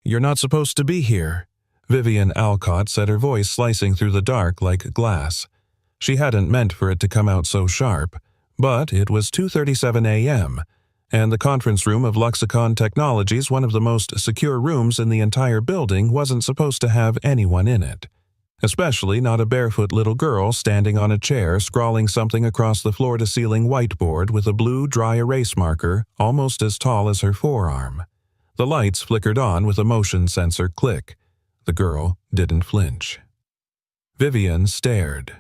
You're not supposed to be here," Vivian Alcott said, her voice slicing through the dark like glass. She hadn't meant for it to come out so sharp, but it was 2:37 a.m., and the conference room of Luxicon Technologies, one of the most secure rooms in the entire building, wasn't supposed to have anyone in it. Especially not a barefoot little girl standing on a chair scrawling something across the floor-to-ceiling whiteboard with a blue dry erase marker almost as tall as her forearm. The lights flickered on with a motion sensor click. The girl didn't flinch. Vivian stared.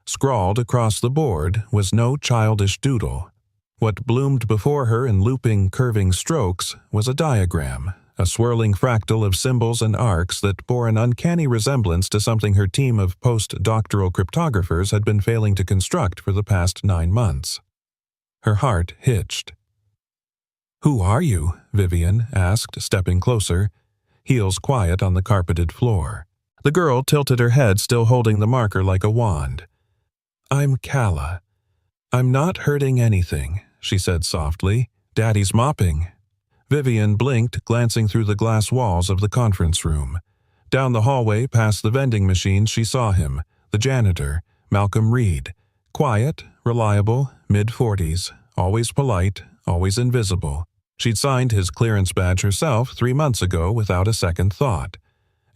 Scrawled across the board was no childish doodle. What bloomed before her in looping, curving strokes was a diagram, a swirling fractal of symbols and arcs that bore an uncanny resemblance to something her team of post-doctoral cryptographers had been failing to construct for the past 9 months. Her heart hitched. "Who are you?" Vivian asked, stepping closer, heels quiet on the carpeted floor. The girl tilted her head, still holding the marker like a wand. "I'm Calla. I'm not hurting anything," she said softly. "Daddy's mopping." Vivian blinked, glancing through the glass walls of the conference room. Down the hallway, past the vending machines, she saw him, the janitor, Malcolm Reed. Quiet, reliable, mid-40s, always polite, always invisible. She'd signed his clearance badge herself 3 months ago without a second thought.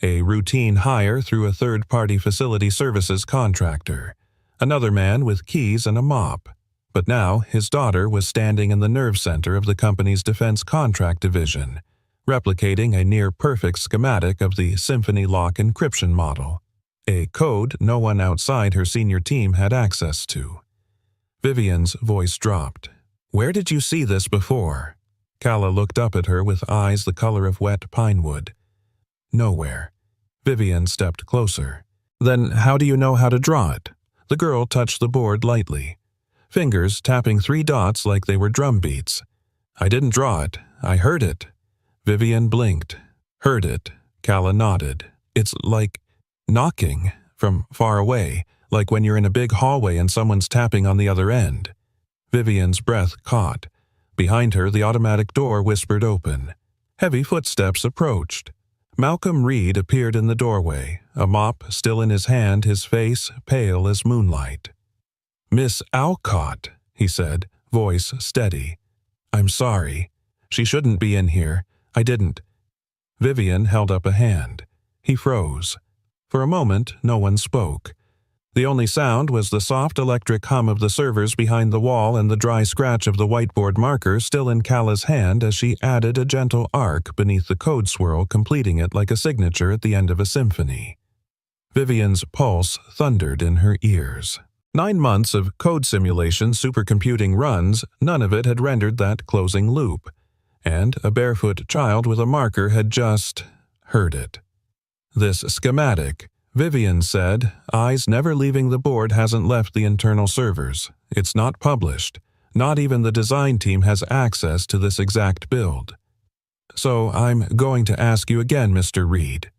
A routine hire through a third-party facility services contractor. Another man with keys and a mop. But now his daughter was standing in the nerve center of the company's defense contract division, replicating a near-perfect schematic of the Symphony Lock encryption model, a code no one outside her senior team had access to. Vivian's voice dropped. "Where did you see this before?" Calla looked up at her with eyes the color of wet pine wood. "Nowhere." Vivian stepped closer. "Then how do you know how to draw it?" The girl touched the board lightly, fingers tapping 3 dots like they were drum beats. "I didn't draw it. I heard it." Vivian blinked. "Heard it." Calla nodded. "It's like knocking from far away, like when you're in a big hallway and someone's tapping on the other end." Vivian's breath caught. Behind her, the automatic door whispered open. Heavy footsteps approached. Malcolm Reed appeared in the doorway, a mop still in his hand, his face pale as moonlight. "Miss Alcott," he said, voice steady. "I'm sorry. She shouldn't be in here. I didn't." Vivian held up a hand. He froze. For a moment, no one spoke. The only sound was the soft electric hum of the servers behind the wall and the dry scratch of the whiteboard marker still in Calla's hand as she added a gentle arc beneath the code swirl, completing it like a signature at the end of a symphony. Vivian's pulse thundered in her ears. 9 months of code simulation supercomputing runs, none of it had rendered that closing loop, and a barefoot child with a marker had just heard it. This schematic, Vivian said, eyes never leaving the board, hasn't left the internal servers. It's not published. Not even the design team has access to this exact build. "So I'm going to ask you again, Mr. Reed."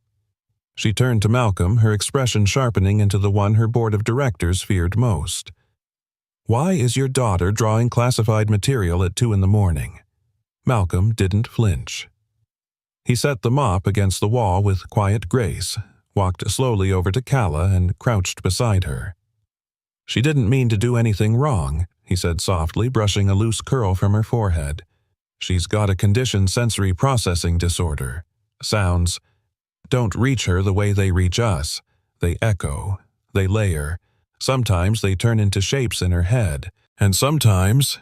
She turned to Malcolm, her expression sharpening into the one her board of directors feared most. "Why is your daughter drawing classified material at 2 a.m? Malcolm didn't flinch. He set the mop against the wall with quiet grace, walked slowly over to Calla and crouched beside her. "She didn't mean to do anything wrong," he said softly, brushing a loose curl from her forehead. "She's got a conditioned sensory processing disorder. Sounds don't reach her the way they reach us. They echo. They layer. Sometimes they turn into shapes in her head. And sometimes—"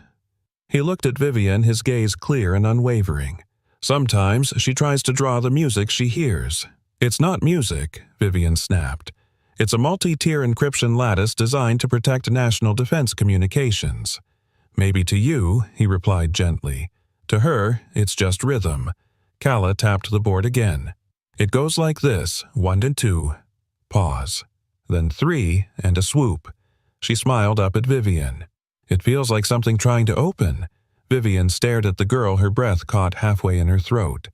He looked at Vivian, his gaze clear and unwavering. "Sometimes she tries to draw the music she hears." "It's not music," Vivian snapped. "It's a multi-tier encryption lattice designed to protect national defense communications." "Maybe to you," he replied gently. "To her, it's just rhythm." Calla tapped the board again. "It goes like this, 1 and 2. Pause. Then 3 and a swoop." She smiled up at Vivian. "It feels like something trying to open." Vivian stared at the girl, her breath caught halfway in her throat.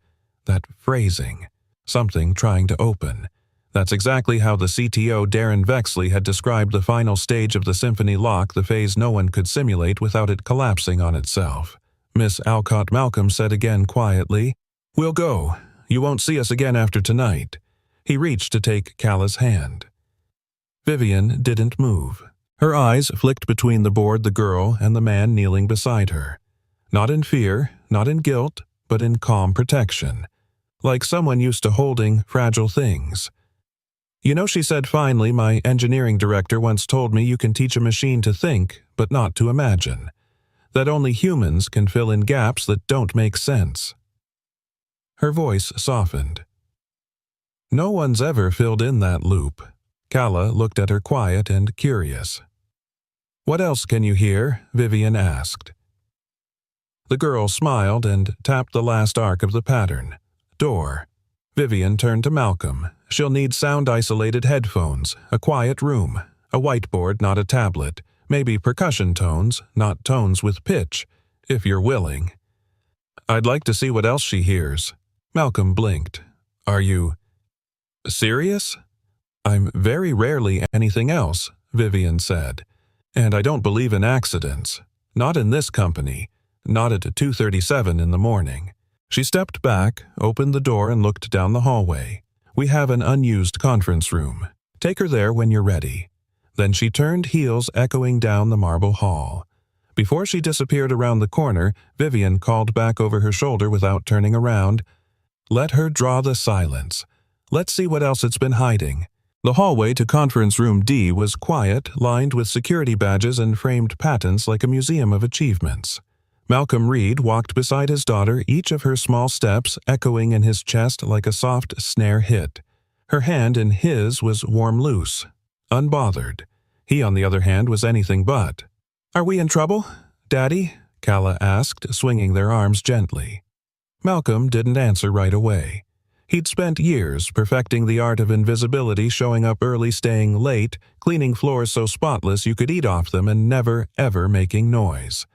That phrasing. Something trying to open. That's exactly how the CTO Darren Vexley had described the final stage of the Symphony Lock, the phase no one could simulate without it collapsing on itself. Miss Alcott, Malcolm said again quietly, "We'll go. You won't see us again after tonight." He reached to take Calla's hand. Vivian didn't move. Her eyes flicked between the bored the girl and the man kneeling beside her. Not in fear, not in guilt, but in calm protection. Like someone used to holding fragile things. "You know," she said finally, "my engineering director once told me you can teach a machine to think, but not to imagine. That only humans can fill in gaps that don't make sense." Her voice softened. "No one's ever filled in that loop." Calla looked at her quiet and curious. "What else can you hear?" Vivian asked. The girl smiled and tapped the last arc of the pattern. "Door." Vivian turned to Malcolm. "She'll need sound-isolated headphones, a quiet room, a whiteboard, not a tablet, maybe percussion tones, not tones with pitch, if you're willing." "I'd like to see what else she hears." Malcolm blinked. "Are you serious?" "I'm very rarely anything else," Vivian said. "And I don't believe in accidents. Not in this company. Not at 2:37 in the morning." She stepped back, opened the door and looked down the hallway. "We have an unused conference room. Take her there when you're ready." Then she turned, heels echoing down the marble hall. Before she disappeared around the corner, Vivian called back over her shoulder without turning around, "Let her draw the silence. Let's see what else it's been hiding." The hallway to conference room D was quiet, lined with security badges and framed patents like a museum of achievements. Malcolm Reed walked beside his daughter, each of her small steps echoing in his chest like a soft snare hit. Her hand in his was warm loose, unbothered. He, on the other hand, was anything but. "Are we in trouble, Daddy?" Calla asked, swinging their arms gently. Malcolm didn't answer right away. He'd spent years perfecting the art of invisibility, showing up early, staying late, cleaning floors so spotless you could eat off them, and never, ever making noise.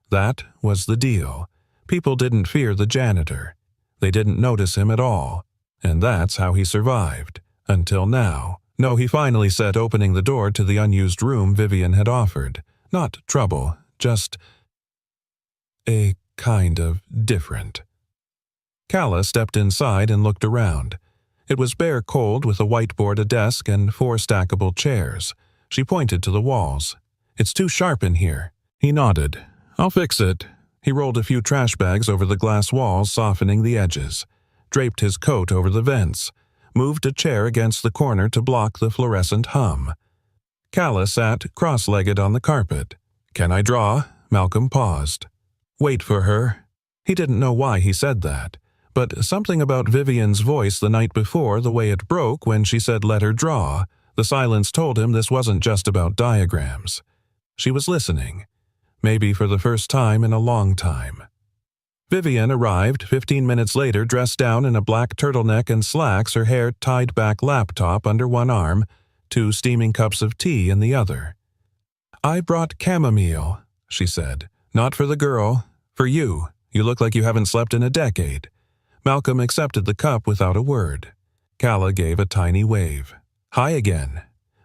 That was the deal. People didn't fear the janitor. They didn't notice him at all. And that's how he survived. Until now. "No," he finally said, opening the door to the unused room Vivian had offered. "Not trouble, just a kind of different." Calla stepped inside and looked around. It was bare cold with a whiteboard, a desk, and 4 stackable chairs. She pointed to the walls. "It's too sharp in here." He nodded. "I'll fix it." He rolled a few trash bags over the glass walls, softening the edges. Draped his coat over the vents. Moved a chair against the corner to block the fluorescent hum. Calla sat cross-legged on the carpet. "Can I draw?" Malcolm paused. "Wait for her." He didn't know why he said that. But something about Vivian's voice the night before, the way it broke when she said let her draw, the silence told him this wasn't just about diagrams. She was listening. Maybe for the first time in a long time. Vivian arrived 15 minutes later, dressed down in a black turtleneck and slacks, her hair tied back, laptop under one arm, 2 steaming cups of tea in the other. "I brought chamomile," she said. "Not for the girl. For you. You look like you haven't slept in a decade." Malcolm accepted the cup without a word. Calla gave a tiny wave. "Hi again."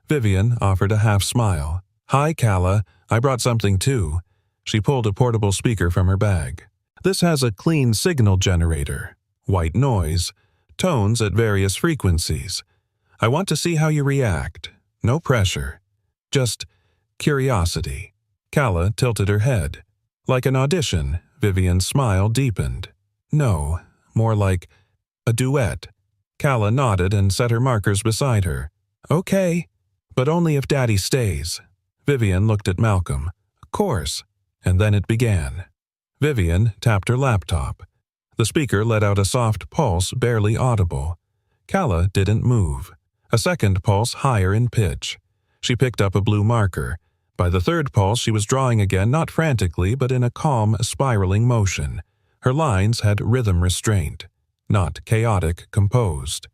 Vivian offered a half smile. "Hi, Calla. I brought something too." She pulled a portable speaker from her bag. "This has a clean signal generator. White noise. Tones at various frequencies. I want to see how you react. No pressure. Just curiosity." Calla tilted her head. "Like an audition." Vivian's smile deepened. "No. More like a duet." Calla nodded and set her markers beside her. "Okay, but only if Daddy stays." Vivian looked at Malcolm. "Of course." And then it began. Vivian tapped her laptop. The speaker let out a soft pulse, barely audible. Calla didn't move. A second pulse higher in pitch. She picked up a blue marker. By the third pulse she was drawing again, not frantically, but in a calm, spiraling motion. Her lines had rhythm restraint, not chaotic, composed.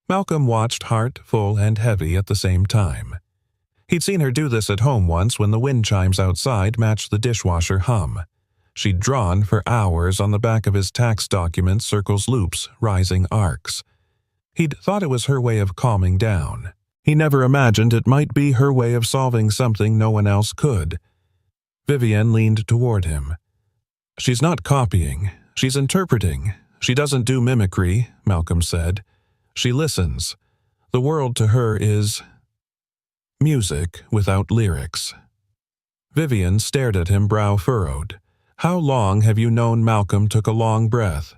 Malcolm watched, heart full and heavy at the same time. He'd seen her do this at home once when the wind chimes outside matched the dishwasher hum. She'd drawn for hours on the back of his tax documents, circles, loops, rising arcs. He'd thought it was her way of calming down. He never imagined it might be her way of solving something no one else could. Vivian leaned toward him. "She's not copying. She's interpreting. She doesn't do mimicry, Malcolm said. She listens. The world to her is music without lyrics. Vivian stared at him, brow furrowed. How long have you known? Malcolm took a long breath.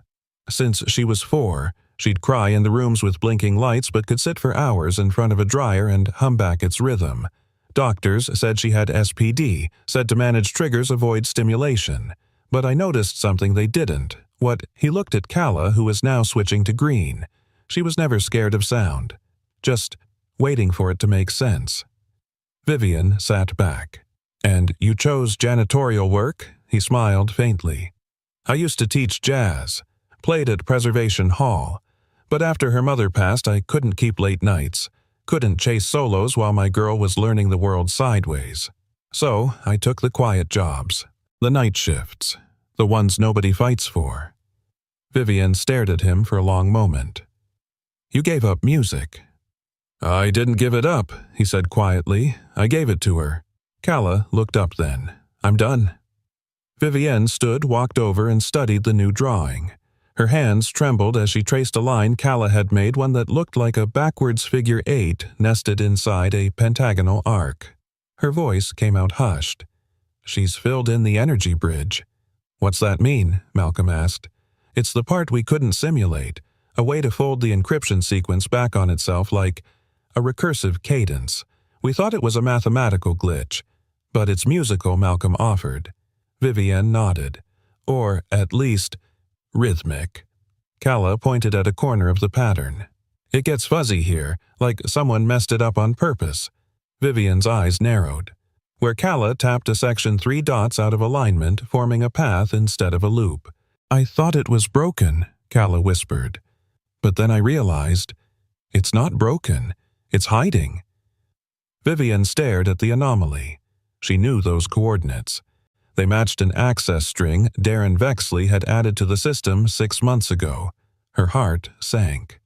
Since she was 4, she'd cry in the rooms with blinking lights but could sit for hours in front of a dryer and hum back its rhythm. Doctors said she had SPD, said to manage triggers avoid stimulation. But I noticed something they didn't. He looked at Calla, who was now switching to green. She was never scared of sound. Just waiting for it to make sense. Vivian sat back. And you chose janitorial work? He smiled faintly. I used to teach jazz. Played at Preservation Hall. But after her mother passed, I couldn't keep late nights. Couldn't chase solos while my girl was learning the world sideways. So I took the quiet jobs. The night shifts. The ones nobody fights for. Vivian stared at him for a long moment. You gave up music. I didn't give it up, he said quietly. I gave it to her. Calla looked up then. I'm done. Vivienne stood, walked over, and studied the new drawing. Her hands trembled as she traced a line Calla had made, one that looked like a backwards figure 8 nested inside a pentagonal arc. Her voice came out hushed. She's filled in the energy bridge. What's that mean? Malcolm asked. It's the part we couldn't simulate, a way to fold the encryption sequence back on itself like a recursive cadence. We thought it was a mathematical glitch, but it's musical, Malcolm offered. Vivienne nodded. Or, at least, rhythmic. Calla pointed at a corner of the pattern. It gets fuzzy here, like someone messed it up on purpose. Vivian's eyes narrowed. Where Calla tapped a section 3 dots out of alignment, forming a path instead of a loop. I thought it was broken, Calla whispered. But then I realized, it's not broken, it's hiding. Vivian stared at the anomaly. She knew those coordinates. They matched an access string Darren Vexley had added to the system 6 months ago. Her heart sank.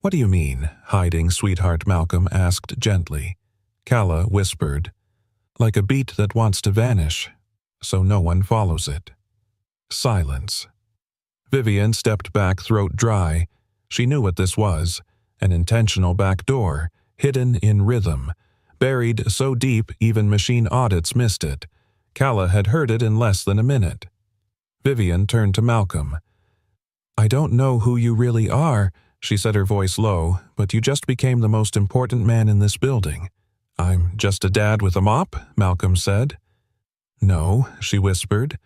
What do you mean, hiding, sweetheart? Malcolm asked gently. Calla whispered. Like a beat that wants to vanish, so no one follows it. Silence. Vivian stepped back, throat dry. She knew what this was, an intentional back door, hidden in rhythm, buried so deep even machine audits missed it. Calla had heard it in less than a minute. Vivian turned to Malcolm. I don't know who you really are, she said, her voice low, but you just became the most important man in this building. I'm just a dad with a mop, Malcolm said. No, she whispered.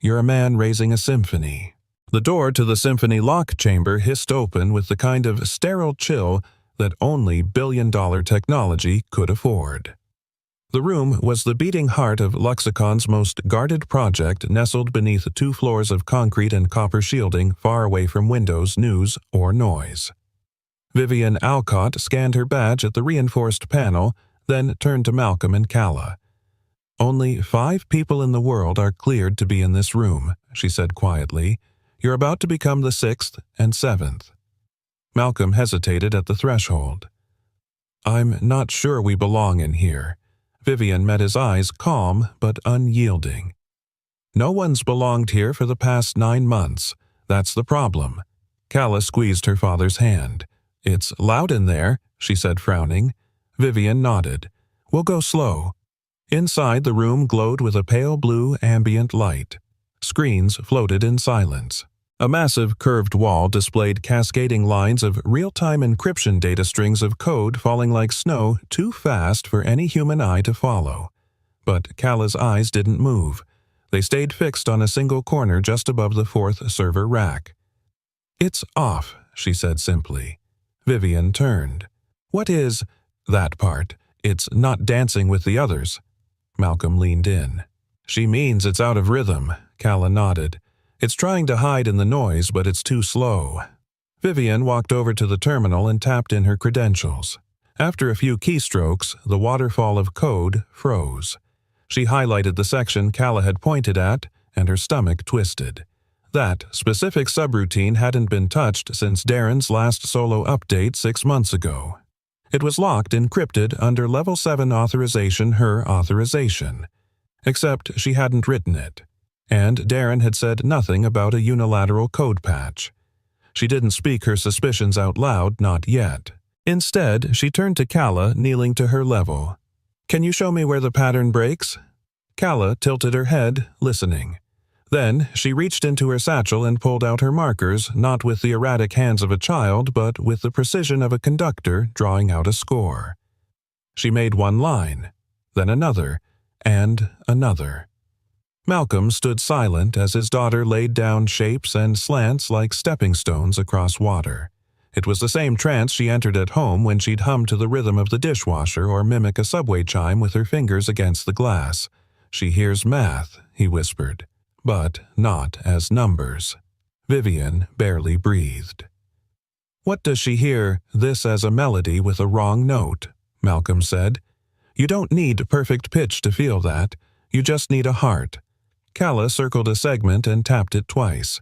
You're a man raising a symphony. The door to the symphony lock chamber hissed open with the kind of sterile chill that only billion-dollar technology could afford. The room was the beating heart of Lexicon's most guarded project, nestled beneath 2 floors of concrete and copper shielding far away from windows, news, or noise. Vivian Alcott scanned her badge at the reinforced panel, then turned to Malcolm and Calla. Only 5 people in the world are cleared to be in this room, she said quietly. You're about to become the 6th and 7th. Malcolm hesitated at the threshold. I'm not sure we belong in here. Vivian met his eyes, calm but unyielding. No one's belonged here for the past 9 months. That's the problem. Calla squeezed her father's hand. It's loud in there, she said, frowning. Vivian nodded. We'll go slow. Inside, the room glowed with a pale blue ambient light. Screens floated in silence. A massive curved wall displayed cascading lines of real-time encryption data strings of code falling like snow, too fast for any human eye to follow. But Calla's eyes didn't move. They stayed fixed on a single corner just above the 4th server rack. It's off, she said simply. Vivian turned. What is that part? It's not dancing with the others. Malcolm leaned in. She means it's out of rhythm, Calla nodded. It's trying to hide in the noise, but it's too slow. Vivian walked over to the terminal and tapped in her credentials. After a few keystrokes, the waterfall of code froze. She highlighted the section Calla had pointed at, and her stomach twisted. That specific subroutine hadn't been touched since Darren's last solo update 6 months ago. It was locked encrypted under Level 7 authorization, her authorization. Except she hadn't written it. And Darren had said nothing about a unilateral code patch. She didn't speak her suspicions out loud, not yet. Instead, she turned to Calla, kneeling to her level. "Can you show me where the pattern breaks?" Calla tilted her head, listening. Then she reached into her satchel and pulled out her markers, not with the erratic hands of a child, but with the precision of a conductor drawing out a score. She made one line, then another, and another. Malcolm stood silent as his daughter laid down shapes and slants like stepping stones across water. It was the same trance she entered at home when she'd hum to the rhythm of the dishwasher or mimic a subway chime with her fingers against the glass. "She hears math," he whispered, "but not as numbers." Vivian barely breathed. "What does she hear this as a melody with a wrong note?" Malcolm said. "You don't need perfect pitch to feel that. You just need a heart." Calla circled a segment and tapped it twice.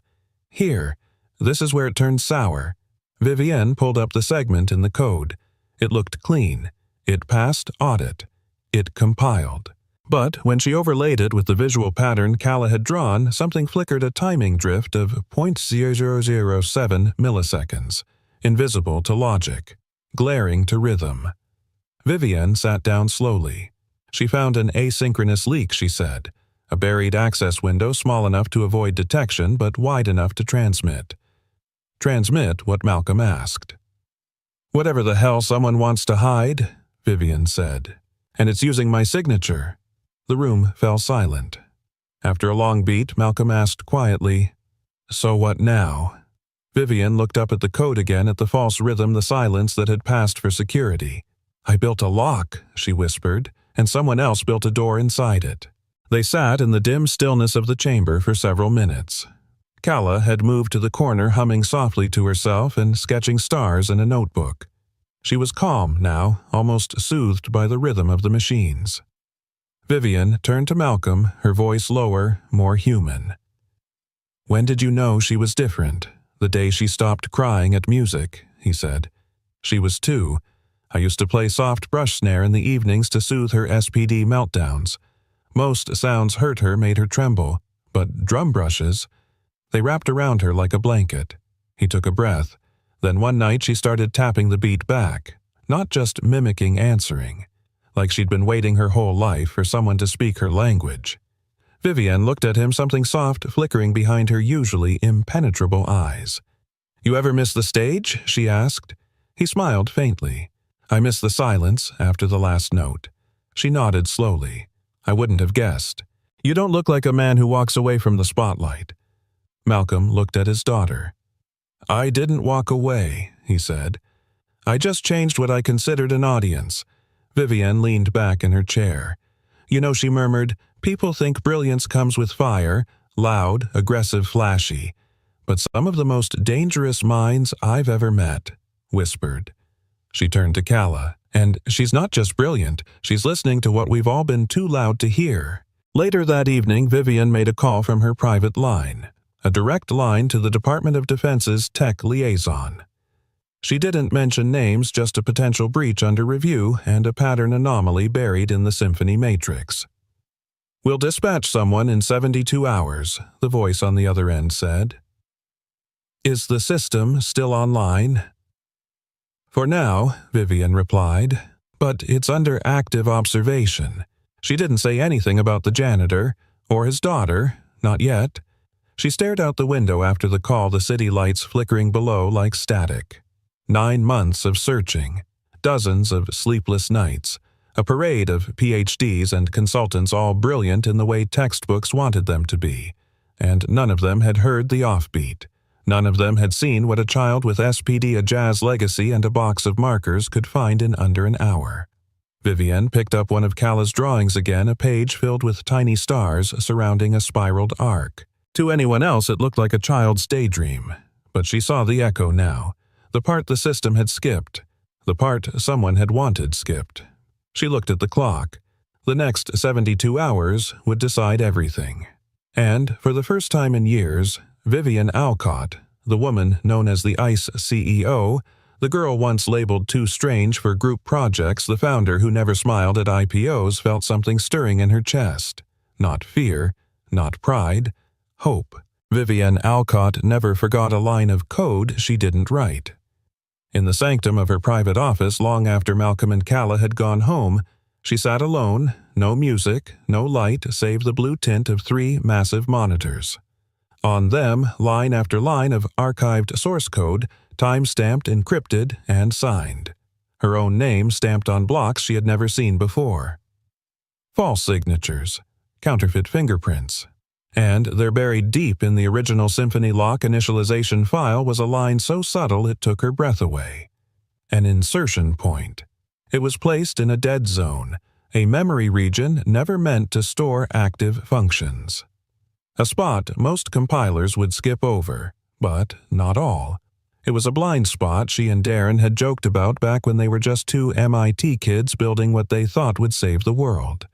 "Here, this is where it turns sour." Vivienne pulled up the segment in the code. It looked clean. It passed audit. It compiled. But when she overlaid it with the visual pattern Calla had drawn, something flickered a timing drift of 0.0007 milliseconds, invisible to logic, glaring to rhythm. Vivienne sat down slowly. She found an asynchronous leak, she said. A buried access window small enough to avoid detection but wide enough to transmit. Transmit what Malcolm asked. "Whatever the hell someone wants to hide," Vivian said. "And it's using my signature." The room fell silent. After a long beat, Malcolm asked quietly, "So what now?" Vivian looked up at the code again, at the false rhythm, the silence that had passed for security. "I built a lock," she whispered, "and someone else built a door inside it." They sat in the dim stillness of the chamber for several minutes. Calla had moved to the corner, humming softly to herself and sketching stars in a notebook. She was calm now, almost soothed by the rhythm of the machines. Vivian turned to Malcolm, her voice lower, more human. "When did you know she was different?" "The day she stopped crying at music," he said. "She was 2. I used to play soft brush snare in the evenings to soothe her SPD meltdowns. Most sounds hurt her, made her tremble, but drum brushes, they wrapped around her like a blanket." He took a breath. Then one night she started tapping the beat back, not just mimicking answering, like she'd been waiting her whole life for someone to speak her language. Vivian looked at him, something soft flickering behind her usually impenetrable eyes. "You ever miss the stage?" she asked. He smiled faintly. "I miss the silence after the last note." She nodded slowly. "I wouldn't have guessed. You don't look like a man who walks away from the spotlight." Malcolm looked at his daughter. "I didn't walk away," he said. "I just changed what I considered an audience." Vivian leaned back in her chair. "You know," she murmured, "people think brilliance comes with fire, loud, aggressive, flashy. But some of the most dangerous minds I've ever met," whispered. She turned to Calla. "And she's not just brilliant, she's listening to what we've all been too loud to hear." Later that evening, Vivian made a call from her private line, a direct line to the Department of Defense's tech liaison. She didn't mention names, just a potential breach under review and a pattern anomaly buried in the symphony matrix. "We'll dispatch someone in 72 hours, the voice on the other end said. "Is the system still online?" "For now," Vivian replied, "but it's under active observation." She didn't say anything about the janitor, or his daughter, not yet. She stared out the window after the call, the city lights flickering below like static. 9 months of searching, dozens of sleepless nights, a parade of PhDs and consultants all brilliant in the way textbooks wanted them to be, and none of them had heard the offbeat. None of them had seen what a child with SPD, a jazz legacy, and a box of markers could find in under an hour. Vivian picked up one of Calla's drawings again, a page filled with tiny stars surrounding a spiraled arc. To anyone else it looked like a child's daydream, but she saw the echo now, the part the system had skipped, the part someone had wanted skipped. She looked at the clock. The next 72 hours would decide everything. And, for the first time in years, Vivian Alcott, the woman known as the ICE CEO, the girl once labeled too strange for group projects, the founder who never smiled at IPOs, felt something stirring in her chest. Not fear, not pride, hope. Vivienne Alcott never forgot a line of code she didn't write. In the sanctum of her private office long after Malcolm and Calla had gone home, she sat alone, no music, no light save the blue tint of 3 massive monitors. On them, line after line of archived source code, time-stamped, encrypted, and signed. Her own name stamped on blocks she had never seen before. False signatures, counterfeit fingerprints. And there buried deep in the original Symphony Lock initialization file was a line so subtle it took her breath away. An insertion point. It was placed in a dead zone, a memory region never meant to store active functions. A spot most compilers would skip over, but not all. It was a blind spot she and Darren had joked about back when they were just 2 MIT kids building what they thought would save the world.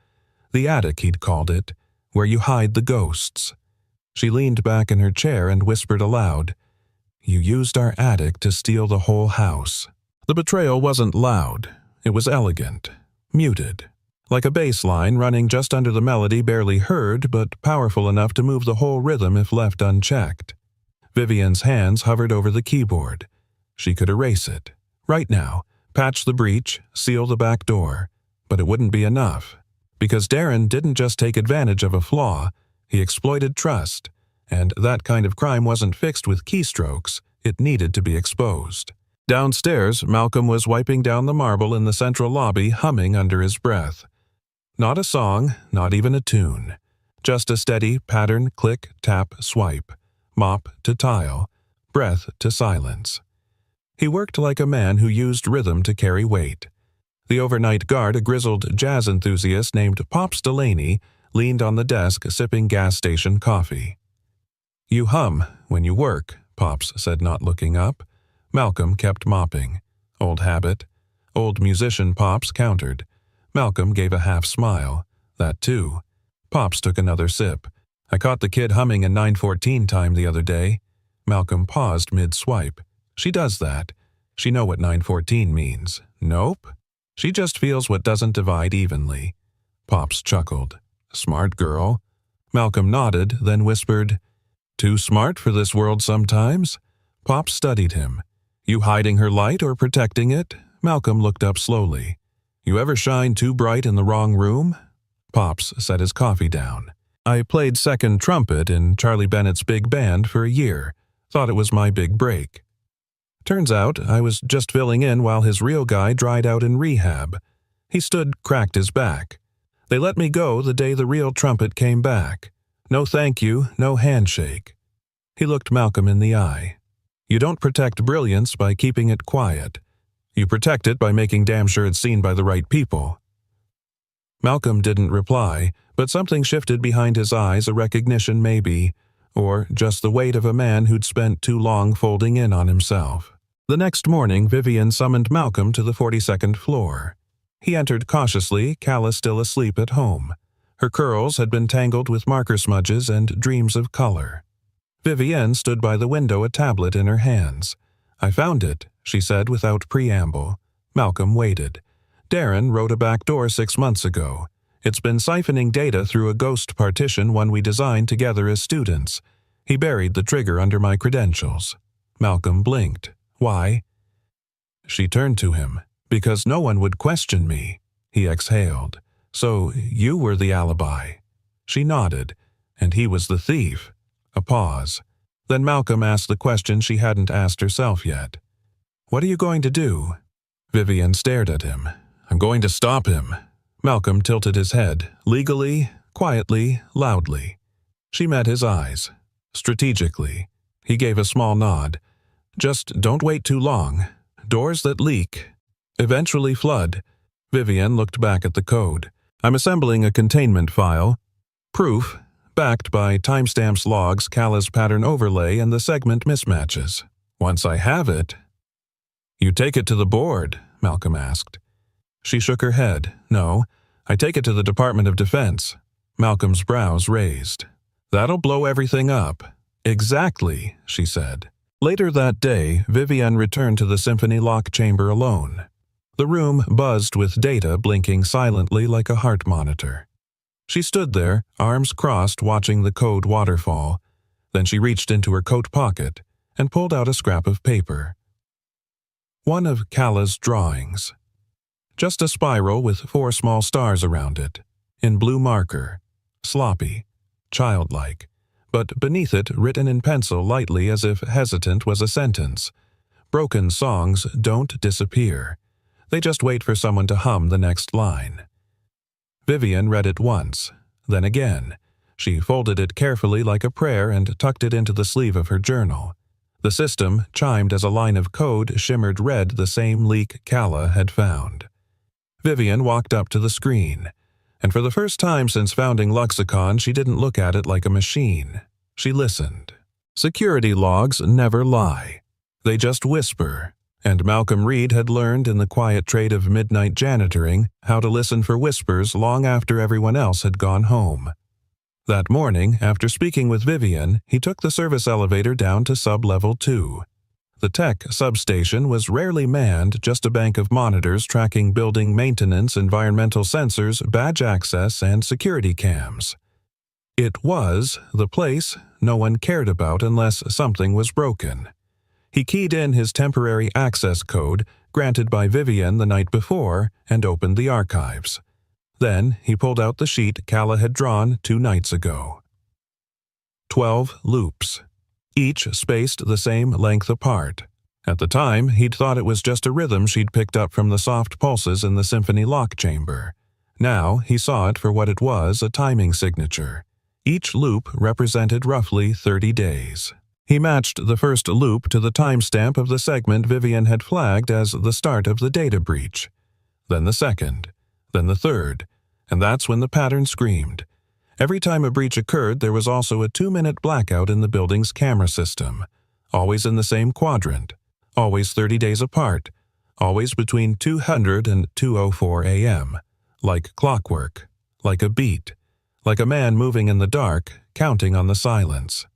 The attic, he'd called it, where you hide the ghosts. She leaned back in her chair and whispered aloud, "You used our attic to steal the whole house." The betrayal wasn't loud. It was elegant, muted, like a bass line running just under the melody barely heard but powerful enough to move the whole rhythm if left unchecked. Vivienne's hands hovered over the keyboard. She could erase it, right now, patch the breach, seal the back door, but it wouldn't be enough. Because Darren didn't just take advantage of a flaw, he exploited trust, and that kind of crime wasn't fixed with keystrokes, it needed to be exposed. Downstairs, Malcolm was wiping down the marble in the central lobby, humming under his breath. Not a song, not even a tune. Just a steady pattern click, tap, swipe. Mop to tile, breath to silence. He worked like a man who used rhythm to carry weight. The overnight guard, a grizzled jazz enthusiast named Pops Delaney, leaned on the desk sipping gas station coffee. "You hum when you work," Pops said, not looking up. Malcolm kept mopping. Old habit. Old musician Pops countered. Malcolm gave a half smile. That too. Pops took another sip. "I caught the kid humming in 9:14 time the other day." Malcolm paused mid-swipe. "She does that. She know what 9:14 means." "Nope. She just feels what doesn't divide evenly." Pops chuckled. "Smart girl." Malcolm nodded, then whispered, "Too smart for this world sometimes?" Pops studied him. "You hiding her light or protecting it?" Malcolm looked up slowly. "You ever shine too bright in the wrong room?" Pops set his coffee down. "I played second trumpet in Charlie Bennett's big band for a year. Thought it was my big break. Turns out I was just filling in while his real guy dried out in rehab. He cracked his back. They let me go the day the real trumpet came back. No thank you, no handshake." He looked Malcolm in the eye. "You don't protect brilliance by keeping it quiet. You protect it by making damn sure it's seen by the right people." Malcolm didn't reply, but something shifted behind his eyes, a recognition maybe, or just the weight of a man who'd spent too long folding in on himself. The next morning, Vivienne summoned Malcolm to the 42nd floor. He entered cautiously, Calla still asleep at home. Her curls had been tangled with marker smudges and dreams of color. Vivienne stood by the window, a tablet in her hands. "I found it," she said without preamble. Malcolm waited. "Darren wrote a back door 6 months ago. It's been siphoning data through a ghost partition, one we designed together as students. He buried the trigger under my credentials." Malcolm blinked. "Why?" She turned to him. "Because no one would question me." He exhaled. "So you were the alibi." She nodded. "And he was the thief." A pause. Then Malcolm asked the question she hadn't asked herself yet. "What are you going to do?" Vivienne stared at him. "I'm going to stop him." Malcolm tilted his head, legally, quietly, loudly. She met his eyes. Strategically. He gave a small nod. "Just don't wait too long. Doors that leak eventually flood." Vivienne looked back at the code. "I'm assembling a containment file. Proof, backed by timestamps, logs, Calla's pattern overlay, and the segment mismatches. Once I have it—" "You take it to the board?" Malcolm asked. She shook her head. "No, I take it to the Department of Defense." Malcolm's brows raised. "That'll blow everything up." "Exactly," she said. Later that day, Vivienne returned to the Symphony Lock chamber alone. The room buzzed with data blinking silently like a heart monitor. She stood there, arms crossed, watching the code waterfall. Then she reached into her coat pocket and pulled out a scrap of paper. One of Kala's drawings. Just a spiral with 4 small stars around it, in blue marker, sloppy, childlike, but beneath it written in pencil lightly as if hesitant was a sentence. Broken songs don't disappear. They just wait for someone to hum the next line. Vivian read it once, then again. She folded it carefully like a prayer and tucked it into the sleeve of her journal. The system chimed as a line of code shimmered red, the same leak Kala had found. Vivian walked up to the screen, and for the first time since founding Luxicon, she didn't look at it like a machine. She listened. Security logs never lie. They just whisper, and Malcolm Reed had learned in the quiet trade of midnight janitoring how to listen for whispers long after everyone else had gone home. That morning, after speaking with Vivian, he took the service elevator down to sub-level 2. The tech substation was rarely manned, just a bank of monitors tracking building maintenance, environmental sensors, badge access, and security cams. It was the place no one cared about unless something was broken. He keyed in his temporary access code, granted by Vivian the night before, and opened the archives. Then he pulled out the sheet Kala had drawn 2 nights ago. 12 loops, each spaced the same length apart. At the time, he'd thought it was just a rhythm she'd picked up from the soft pulses in the symphony lock chamber. Now he saw it for what it was, a timing signature. Each loop represented roughly 30 days. He matched the first loop to the timestamp of the segment Vivian had flagged as the start of the data breach. Then the second, then the third, and that's when the pattern screamed. Every time a breach occurred, there was also a 2-minute blackout in the building's camera system, always in the same quadrant, always 30 days apart, always between 200 and 2:04 a.m., like clockwork, like a beat, like a man moving in the dark, counting on the silence.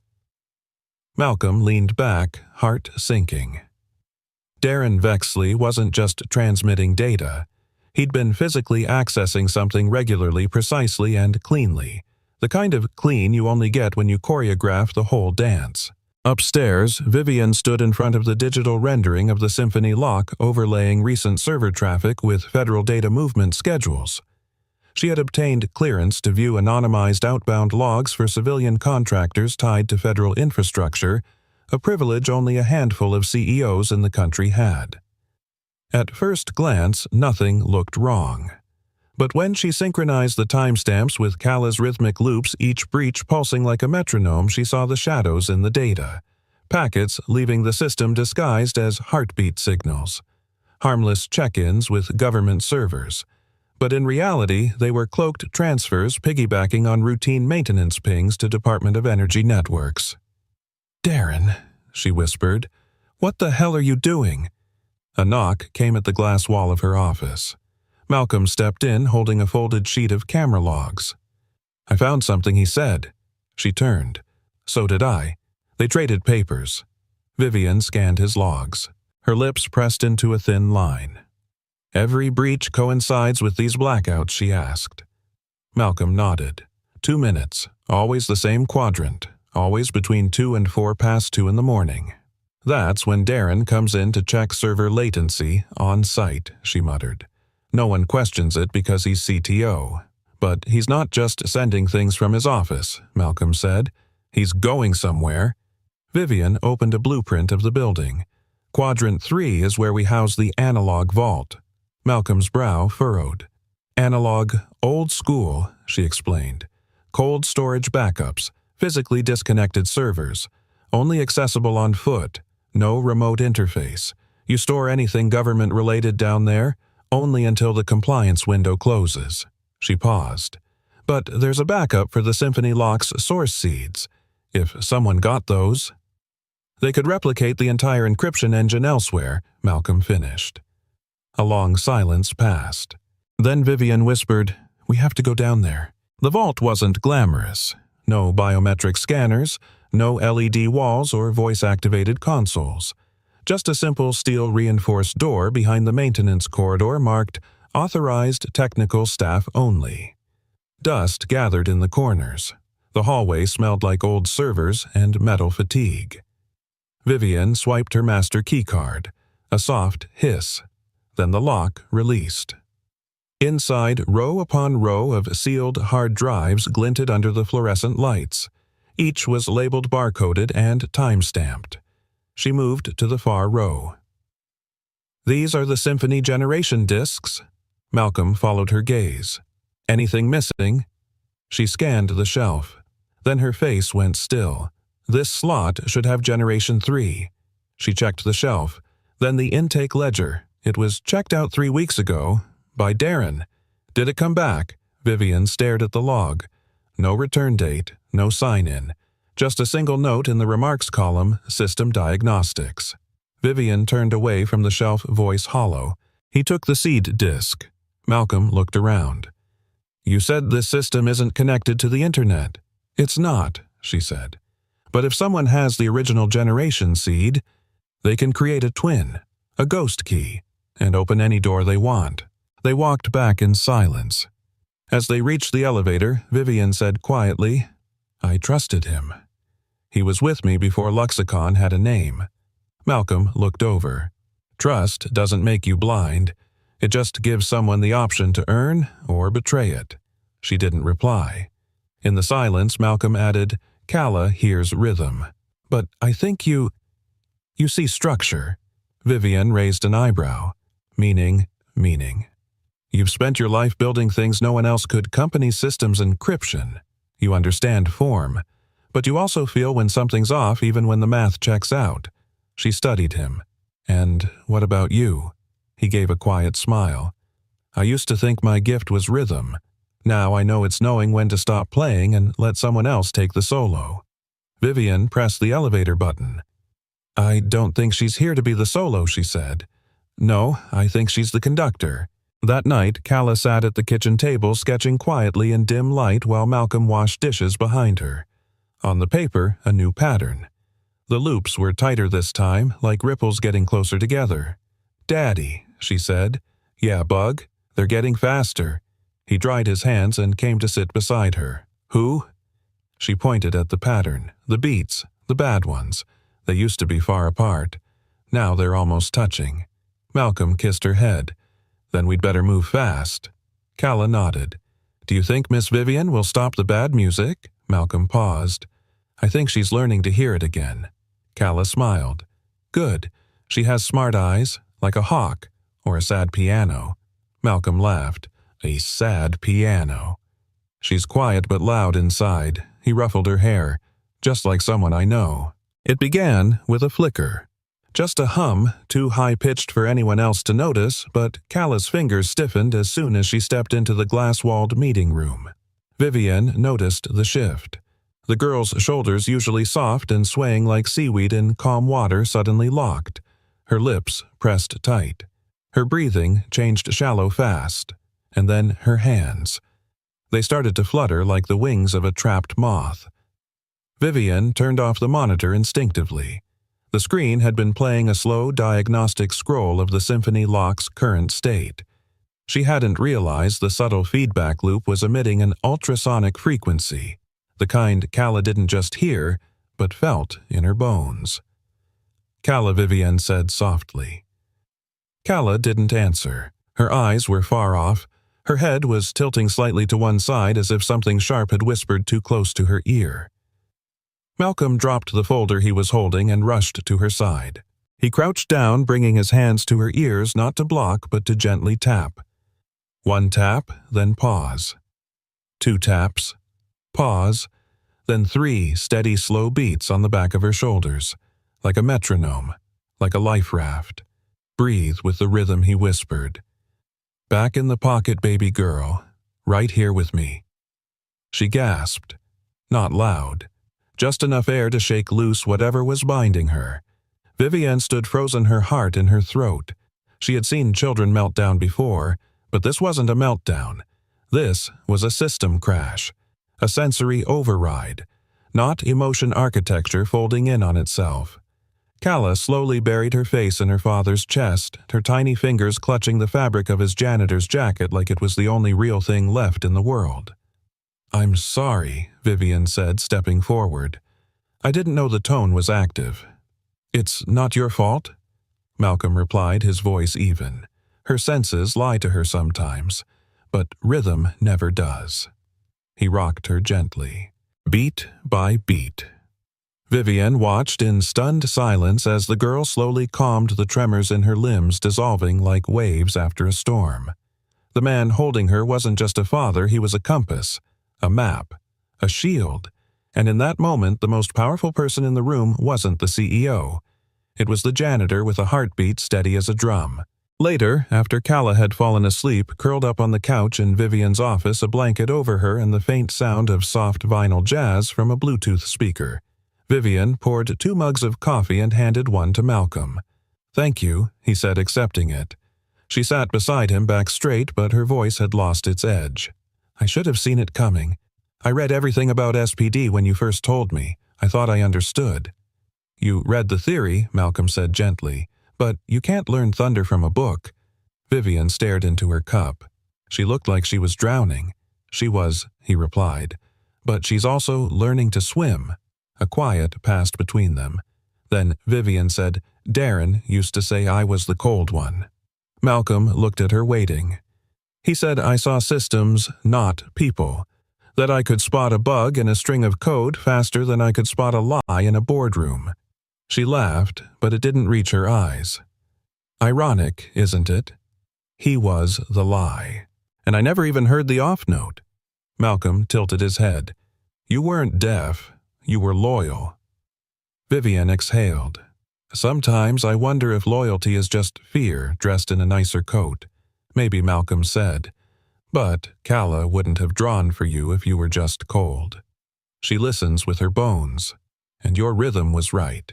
Malcolm leaned back, heart sinking. Darren Vexley wasn't just transmitting data. He'd been physically accessing something regularly, precisely, and cleanly. The kind of clean you only get when you choreograph the whole dance. Upstairs, Vivian stood in front of the digital rendering of the symphony lock overlaying recent server traffic with federal data movement schedules. She had obtained clearance to view anonymized outbound logs for civilian contractors tied to federal infrastructure, a privilege only a handful of CEOs in the country had. At first glance, nothing looked wrong. But when she synchronized the timestamps with Kala's rhythmic loops, each breach pulsing like a metronome, she saw the shadows in the data. Packets leaving the system disguised as heartbeat signals. Harmless check-ins with government servers. But in reality, they were cloaked transfers piggybacking on routine maintenance pings to Department of Energy networks. "Darren," she whispered, "what the hell are you doing?" A knock came at the glass wall of her office. Malcolm stepped in, holding a folded sheet of camera logs. "I found something," he said. She turned. So did I. They traded papers. Vivian scanned his logs. Her lips pressed into a thin line. "Every breach coincides with these blackouts?" she asked. Malcolm nodded. 2 minutes, always the same quadrant, always between 2 and 4 past 2 in the morning. "That's when Darren comes in to check server latency on site," she muttered. "No one questions it because he's CTO. But he's not just sending things from his office," Malcolm said. "He's going somewhere." Vivian opened a blueprint of the building. "Quadrant 3 is where we house the analog vault." Malcolm's brow furrowed. "Analog, old school," she explained. "Cold storage backups, physically disconnected servers, only accessible on foot, no remote interface. You store anything government-related down there, only until the compliance window closes." She paused. "But there's a backup for the Symphony Lock's source seeds. If someone got those..." "They could replicate the entire encryption engine elsewhere," Malcolm finished. A long silence passed. Then Vivian whispered, "We have to go down there." The vault wasn't glamorous. No biometric scanners, no LED walls or voice-activated consoles. Just a simple steel-reinforced door behind the maintenance corridor marked "Authorized Technical Staff Only." Dust gathered in the corners. The hallway smelled like old servers and metal fatigue. Vivian swiped her master keycard. A soft hiss. Then the lock released. Inside, row upon row of sealed hard drives glinted under the fluorescent lights. Each was labeled barcoded and time-stamped. She moved to the far row. "These are the Symphony Generation discs." Malcolm followed her gaze. "Anything missing?" She scanned the shelf. Then her face went still. This slot should have Generation 3. She checked the shelf. Then the intake ledger. It was checked out 3 weeks ago. By Darren. Did it come back? Vivian stared at the log. No return date, no sign-in. Just a single note in the remarks column, System Diagnostics. Vivian turned away from the shelf, voice hollow. He took the seed disk. Malcolm looked around. "You said this system isn't connected to the internet." "It's not," she said. "But if someone has the original generation seed, they can create a twin, a ghost key, and open any door they want." They walked back in silence. As they reached the elevator, Vivian said quietly, "I trusted him. He was with me before Luxicon had a name." Malcolm looked over. "Trust doesn't make you blind. It just gives someone the option to earn or betray it." She didn't reply. In the silence, Malcolm added, "Kala hears rhythm. But I think you see structure." Vivian raised an eyebrow. Meaning. "You've spent your life building things no one else could, company systems, encryption. You understand form. But you also feel when something's off even when the math checks out." She studied him. "And what about you?" He gave a quiet smile. "I used to think my gift was rhythm. Now I know it's knowing when to stop playing and let someone else take the solo." Vivian pressed the elevator button. "I don't think she's here to be the solo," she said. "No, I think she's the conductor." That night, Kala sat at the kitchen table sketching quietly in dim light while Malcolm washed dishes behind her. On the paper, a new pattern. The loops were tighter this time, like ripples getting closer together. "Daddy," she said. "Yeah, Bug. They're getting faster." He dried his hands and came to sit beside her. "Who?" She pointed at the pattern, the beats, the bad ones. They used to be far apart. Now they're almost touching. Malcolm kissed her head. "Then we'd better move fast." Kala nodded. "Do you think Miss Vivian will stop the bad music?" Malcolm paused. "I think she's learning to hear it again." Kala smiled. "Good. She has smart eyes, like a hawk, or a sad piano." Malcolm laughed. "A sad piano." "She's quiet but loud inside." He ruffled her hair. "Just like someone I know." It began with a flicker. Just a hum, too high-pitched for anyone else to notice, but Kala's fingers stiffened as soon as she stepped into the glass-walled meeting room. Vivian noticed the shift. The girl's shoulders, usually soft and swaying like seaweed in calm water, suddenly locked. Her lips pressed tight. Her breathing changed shallow fast. And then her hands. They started to flutter like the wings of a trapped moth. Vivian turned off the monitor instinctively. The screen had been playing a slow diagnostic scroll of the symphony lock's current state. She hadn't realized the subtle feedback loop was emitting an ultrasonic frequency, the kind Kala didn't just hear, but felt in her bones. "Kala," Vivian said softly. Kala didn't answer. Her eyes were far off. Her head was tilting slightly to one side as if something sharp had whispered too close to her ear. Malcolm dropped the folder he was holding and rushed to her side. He crouched down, bringing his hands to her ears not to block but to gently tap. One tap, then pause. 2 taps. Pause. Then 3 steady, slow beats on the back of her shoulders, like a metronome, like a life raft. "Breathe with the rhythm," he whispered. "Back in the pocket, baby girl. Right here with me." She gasped. Not loud. Just enough air to shake loose whatever was binding her. Vivian stood frozen, her heart in her throat. She had seen children melt down before, but this wasn't a meltdown. This was a system crash, a sensory override, not emotion architecture folding in on itself. Kala slowly buried her face in her father's chest, her tiny fingers clutching the fabric of his janitor's jacket like it was the only real thing left in the world. "I'm sorry," Vivian said, stepping forward. "I didn't know the tone was active." "It's not your fault?" Malcolm replied, his voice even. Her senses lie to her sometimes, but rhythm never does. He rocked her gently, beat by beat. Vivian watched in stunned silence as the girl slowly calmed the tremors in her limbs, dissolving like waves after a storm. The man holding her wasn't just a father, he was a compass, a map, a shield, and in that moment the most powerful person in the room wasn't the CEO. It was the janitor with a heartbeat steady as a drum. Later, after Calla had fallen asleep, curled up on the couch in Vivian's office, a blanket over her and the faint sound of soft vinyl jazz from a Bluetooth speaker, Vivian poured 2 mugs of coffee and handed one to Malcolm. "Thank you," he said, accepting it. She sat beside him, back straight, but her voice had lost its edge. "I should have seen it coming. I read everything about SPD when you first told me. I thought I understood." "You read the theory," Malcolm said gently, "but you can't learn thunder from a book." Vivian stared into her cup. She looked like she was drowning. "She was," he replied, "but she's also learning to swim." A quiet passed between them. Then Vivian said, "Darren used to say I was the cold one." Malcolm looked at her, waiting. "He said I saw systems, not people. That I could spot a bug in a string of code faster than I could spot a lie in a boardroom." She laughed, but it didn't reach her eyes. "Ironic, isn't it? He was the lie. And I never even heard the off note." Malcolm tilted his head. "You weren't deaf. You were loyal." Vivian exhaled. "Sometimes I wonder if loyalty is just fear dressed in a nicer coat," maybe Malcolm said. "But Calla wouldn't have drawn for you if you were just cold. She listens with her bones. And your rhythm was right."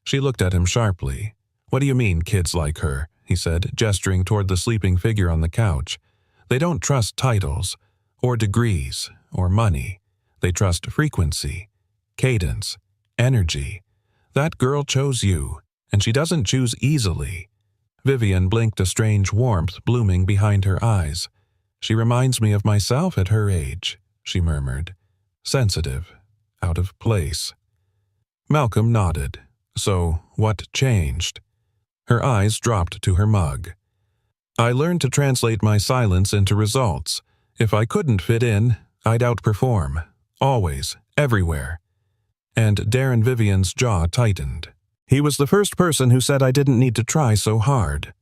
She looked at him sharply. "What do you mean, kids like her?" he said, gesturing toward the sleeping figure on the couch. "They don't trust titles, or degrees, or money. They trust frequency, cadence, energy. That girl chose you, and she doesn't choose easily." Vivian blinked, a strange warmth blooming behind her eyes. "She reminds me of myself at her age," she murmured. "Sensitive, out of place." Malcolm nodded. "So, what changed?" Her eyes dropped to her mug. "I learned to translate my silence into results. If I couldn't fit in, I'd outperform. Always, everywhere." And Darren Vivian's jaw tightened. "He was the first person who said I didn't need to try so hard."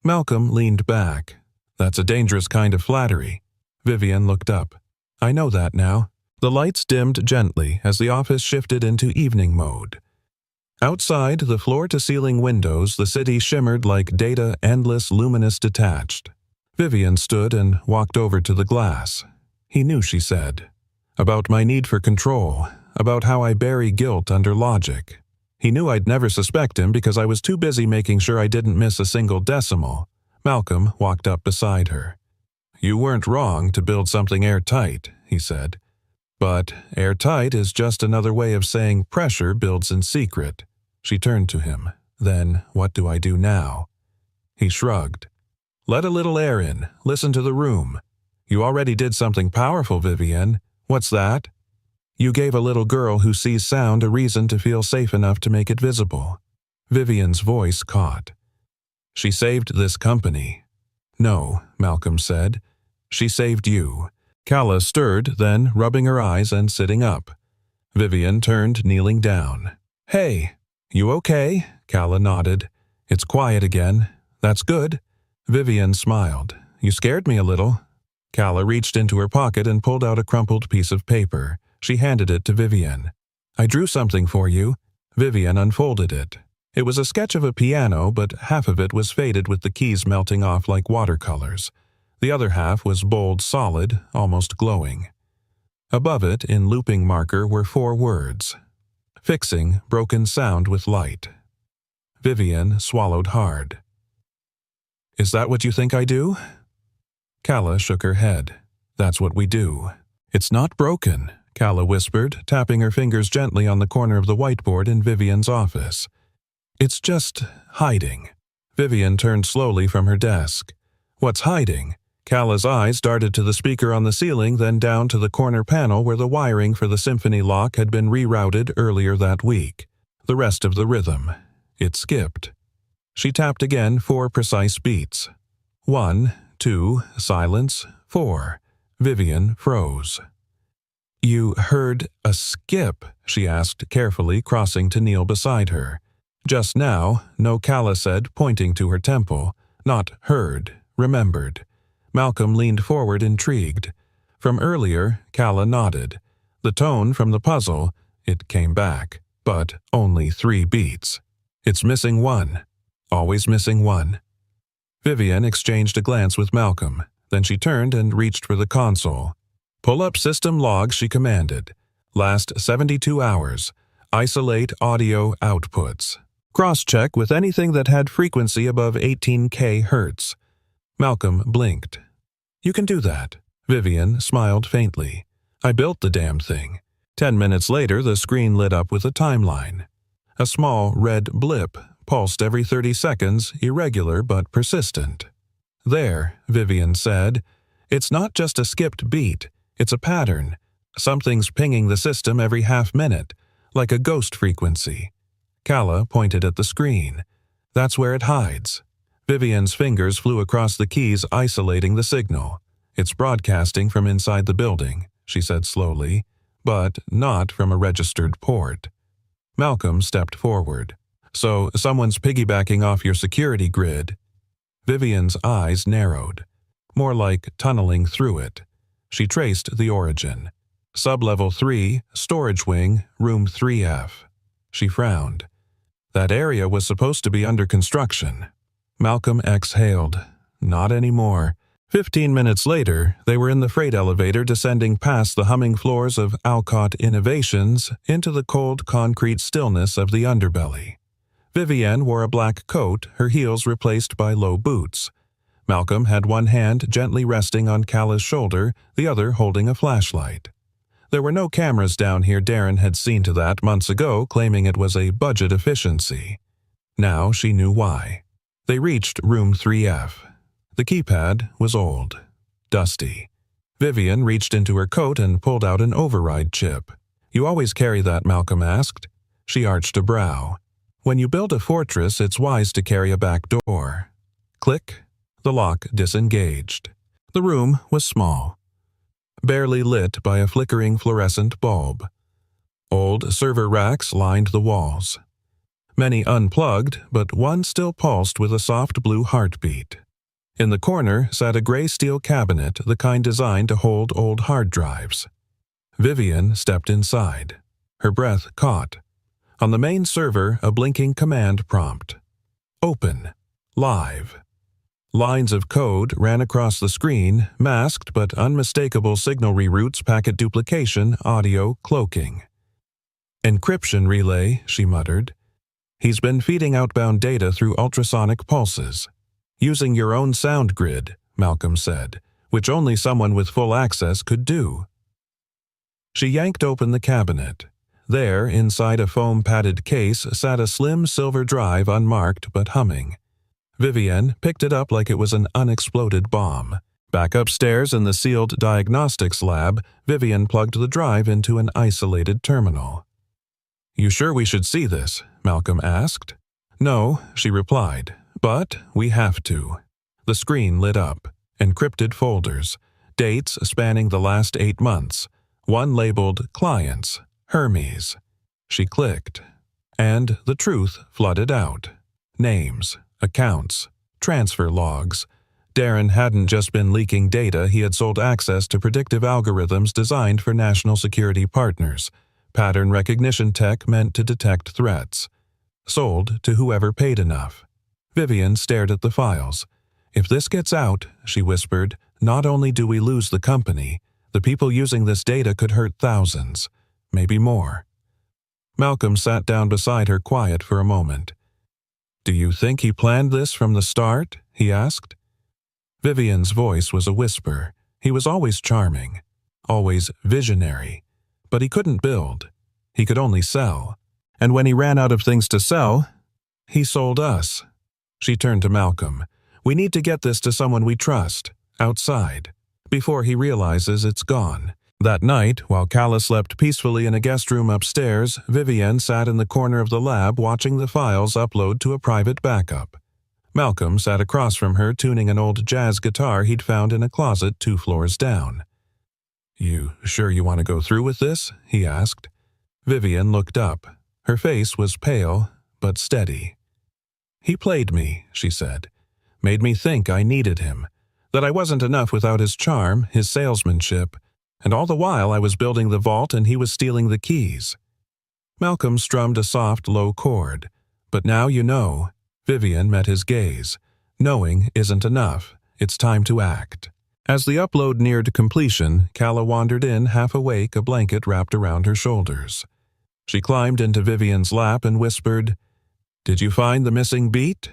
Malcolm leaned back. "That's a dangerous kind of flattery." Vivian looked up. "I know that now." The lights dimmed gently as the office shifted into evening mode. Outside the floor-to-ceiling windows, the city shimmered like data, endless, luminous, detached. Vivian stood and walked over to the glass. "He knew," she said. "About my need for control, about how I bury guilt under logic. He knew I'd never suspect him because I was too busy making sure I didn't miss a single decimal." Malcolm walked up beside her. "You weren't wrong to build something airtight," he said. "But airtight is just another way of saying pressure builds in secret." She turned to him. "Then what do I do now?" He shrugged. "Let a little air in. Listen to the room. You already did something powerful, Vivian. What's that?" "You gave a little girl who sees sound a reason to feel safe enough to make it visible." Vivian's voice caught. "She saved this company." "No," Malcolm said. "She saved you." Calla stirred, then rubbing her eyes and sitting up. Vivian turned, kneeling down. "Hey, you okay?" Calla nodded. "It's quiet again. That's good." Vivian smiled. "You scared me a little." Calla reached into her pocket and pulled out a crumpled piece of paper. She handed it to Vivian. "I drew something for you." Vivian unfolded it. It was a sketch of a piano, but half of it was faded with the keys melting off like watercolors. The other half was bold, solid, almost glowing. Above it, in looping marker, were 4 words. "Fixing broken sound with light." Vivian swallowed hard. "Is that what you think I do?" Calla shook her head. "That's what we do." "It's not broken," Calla whispered, tapping her fingers gently on the corner of the whiteboard in Vivian's office. "It's just hiding." Vivian turned slowly from her desk. "What's hiding?" Calla's eyes darted to the speaker on the ceiling, then down to the corner panel where the wiring for the symphony lock had been rerouted earlier that week. The rest of the rhythm. It skipped. She tapped again 4 precise beats. 1, 2, silence, 4. Vivian froze. "You heard a skip?" she asked carefully, crossing to kneel beside her. "Just now, no," Calla said, pointing to her temple. "Not heard, remembered." Malcolm leaned forward, intrigued. From earlier, Calla nodded. The tone from the puzzle, it came back, but only 3 beats. "It's missing 1. Always missing 1. Vivian exchanged a glance with Malcolm. Then she turned and reached for the console. "Pull up system logs," she commanded. "Last 72 hours. Isolate audio outputs. Cross-check with anything that had frequency above 18 kHz. Malcolm blinked. "You can do that." Vivian smiled faintly. "I built the damn thing." 10 minutes later, the screen lit up with a timeline. A small red blip pulsed every 30 seconds, irregular but persistent. "There," Vivian said. "It's not just a skipped beat. It's a pattern. Something's pinging the system every half-minute, like a ghost frequency." Calla pointed at the screen. "That's where it hides." Vivian's fingers flew across the keys, isolating the signal. "It's broadcasting from inside the building," she said slowly, "but not from a registered port." Malcolm stepped forward. "So someone's piggybacking off your security grid." Vivian's eyes narrowed. More like tunneling through it. She traced the origin. Sublevel 3, storage wing, room 3F. She frowned. That area was supposed to be under construction. Malcolm exhaled. Not anymore. 15 minutes later, they were in the freight elevator descending past the humming floors of Alcott Innovations into the cold concrete stillness of the underbelly. Vivian wore a black coat, her heels replaced by low boots. Malcolm had one hand gently resting on Calla's shoulder, the other holding a flashlight. There were no cameras down here. Darren had seen to that months ago, claiming it was a budget efficiency. Now she knew why. They reached room 3F. The keypad was old, dusty. Vivian reached into her coat and pulled out an override chip. "You always carry that?" Malcolm asked. She arched a brow. "When you build a fortress, it's wise to carry a back door." Click. The lock disengaged. The room was small, barely lit by a flickering fluorescent bulb. Old server racks lined the walls. Many unplugged, but one still pulsed with a soft blue heartbeat. In the corner sat a gray steel cabinet, the kind designed to hold old hard drives. Vivian stepped inside. Her breath caught. On the main server, a blinking command prompt. "Open. Live." Lines of code ran across the screen, masked but unmistakable signal reroutes, packet duplication, audio cloaking. "Encryption relay," she muttered. "He's been feeding outbound data through ultrasonic pulses." "Using your own sound grid," Malcolm said, "which only someone with full access could do." She yanked open the cabinet. There, inside a foam-padded case, sat a slim silver drive, unmarked but humming. Vivian picked it up like it was an unexploded bomb. Back upstairs in the sealed diagnostics lab, Vivian plugged the drive into an isolated terminal. "You sure we should see this?" Malcolm asked. "No," she replied, "but we have to." The screen lit up. Encrypted folders. Dates spanning the last 8 months. One labeled Clients, Hermes. She clicked. And the truth flooded out. Names, accounts, transfer logs. Darren hadn't just been leaking data, he had sold access to predictive algorithms designed for national security partners. Pattern recognition tech meant to detect threats. Sold to whoever paid enough. Vivian stared at the files. "If this gets out," she whispered, "not only do we lose the company, the people using this data could hurt thousands, maybe more." Malcolm sat down beside her, quiet for a moment. "Do you think he planned this from the start?" he asked. Vivian's voice was a whisper. He was always charming, always visionary, but he couldn't build. He could only sell. And when he ran out of things to sell, he sold us. She turned to Malcolm. "We need to get this to someone we trust. outside, before he realizes it's gone. That night, while Calla slept peacefully in a guest room upstairs, Vivian sat in the corner of the lab watching the files upload to a private backup. Malcolm sat across from her tuning an old jazz guitar he'd found in a closet 2 floors down. "You sure you want to go through with this?" he asked. Vivian looked up. Her face was pale, but steady. "He played me," she said. "Made me think I needed him, that I wasn't enough without his charm, his salesmanship, and all the while I was building the vault and he was stealing the keys." Malcolm strummed a soft, low chord. "But now you know." Vivian met his gaze. "Knowing isn't enough. It's time to act." As the upload neared completion, Calla wandered in half awake, a blanket wrapped around her shoulders. She climbed into Vivian's lap and whispered, "Did you find the missing beat?"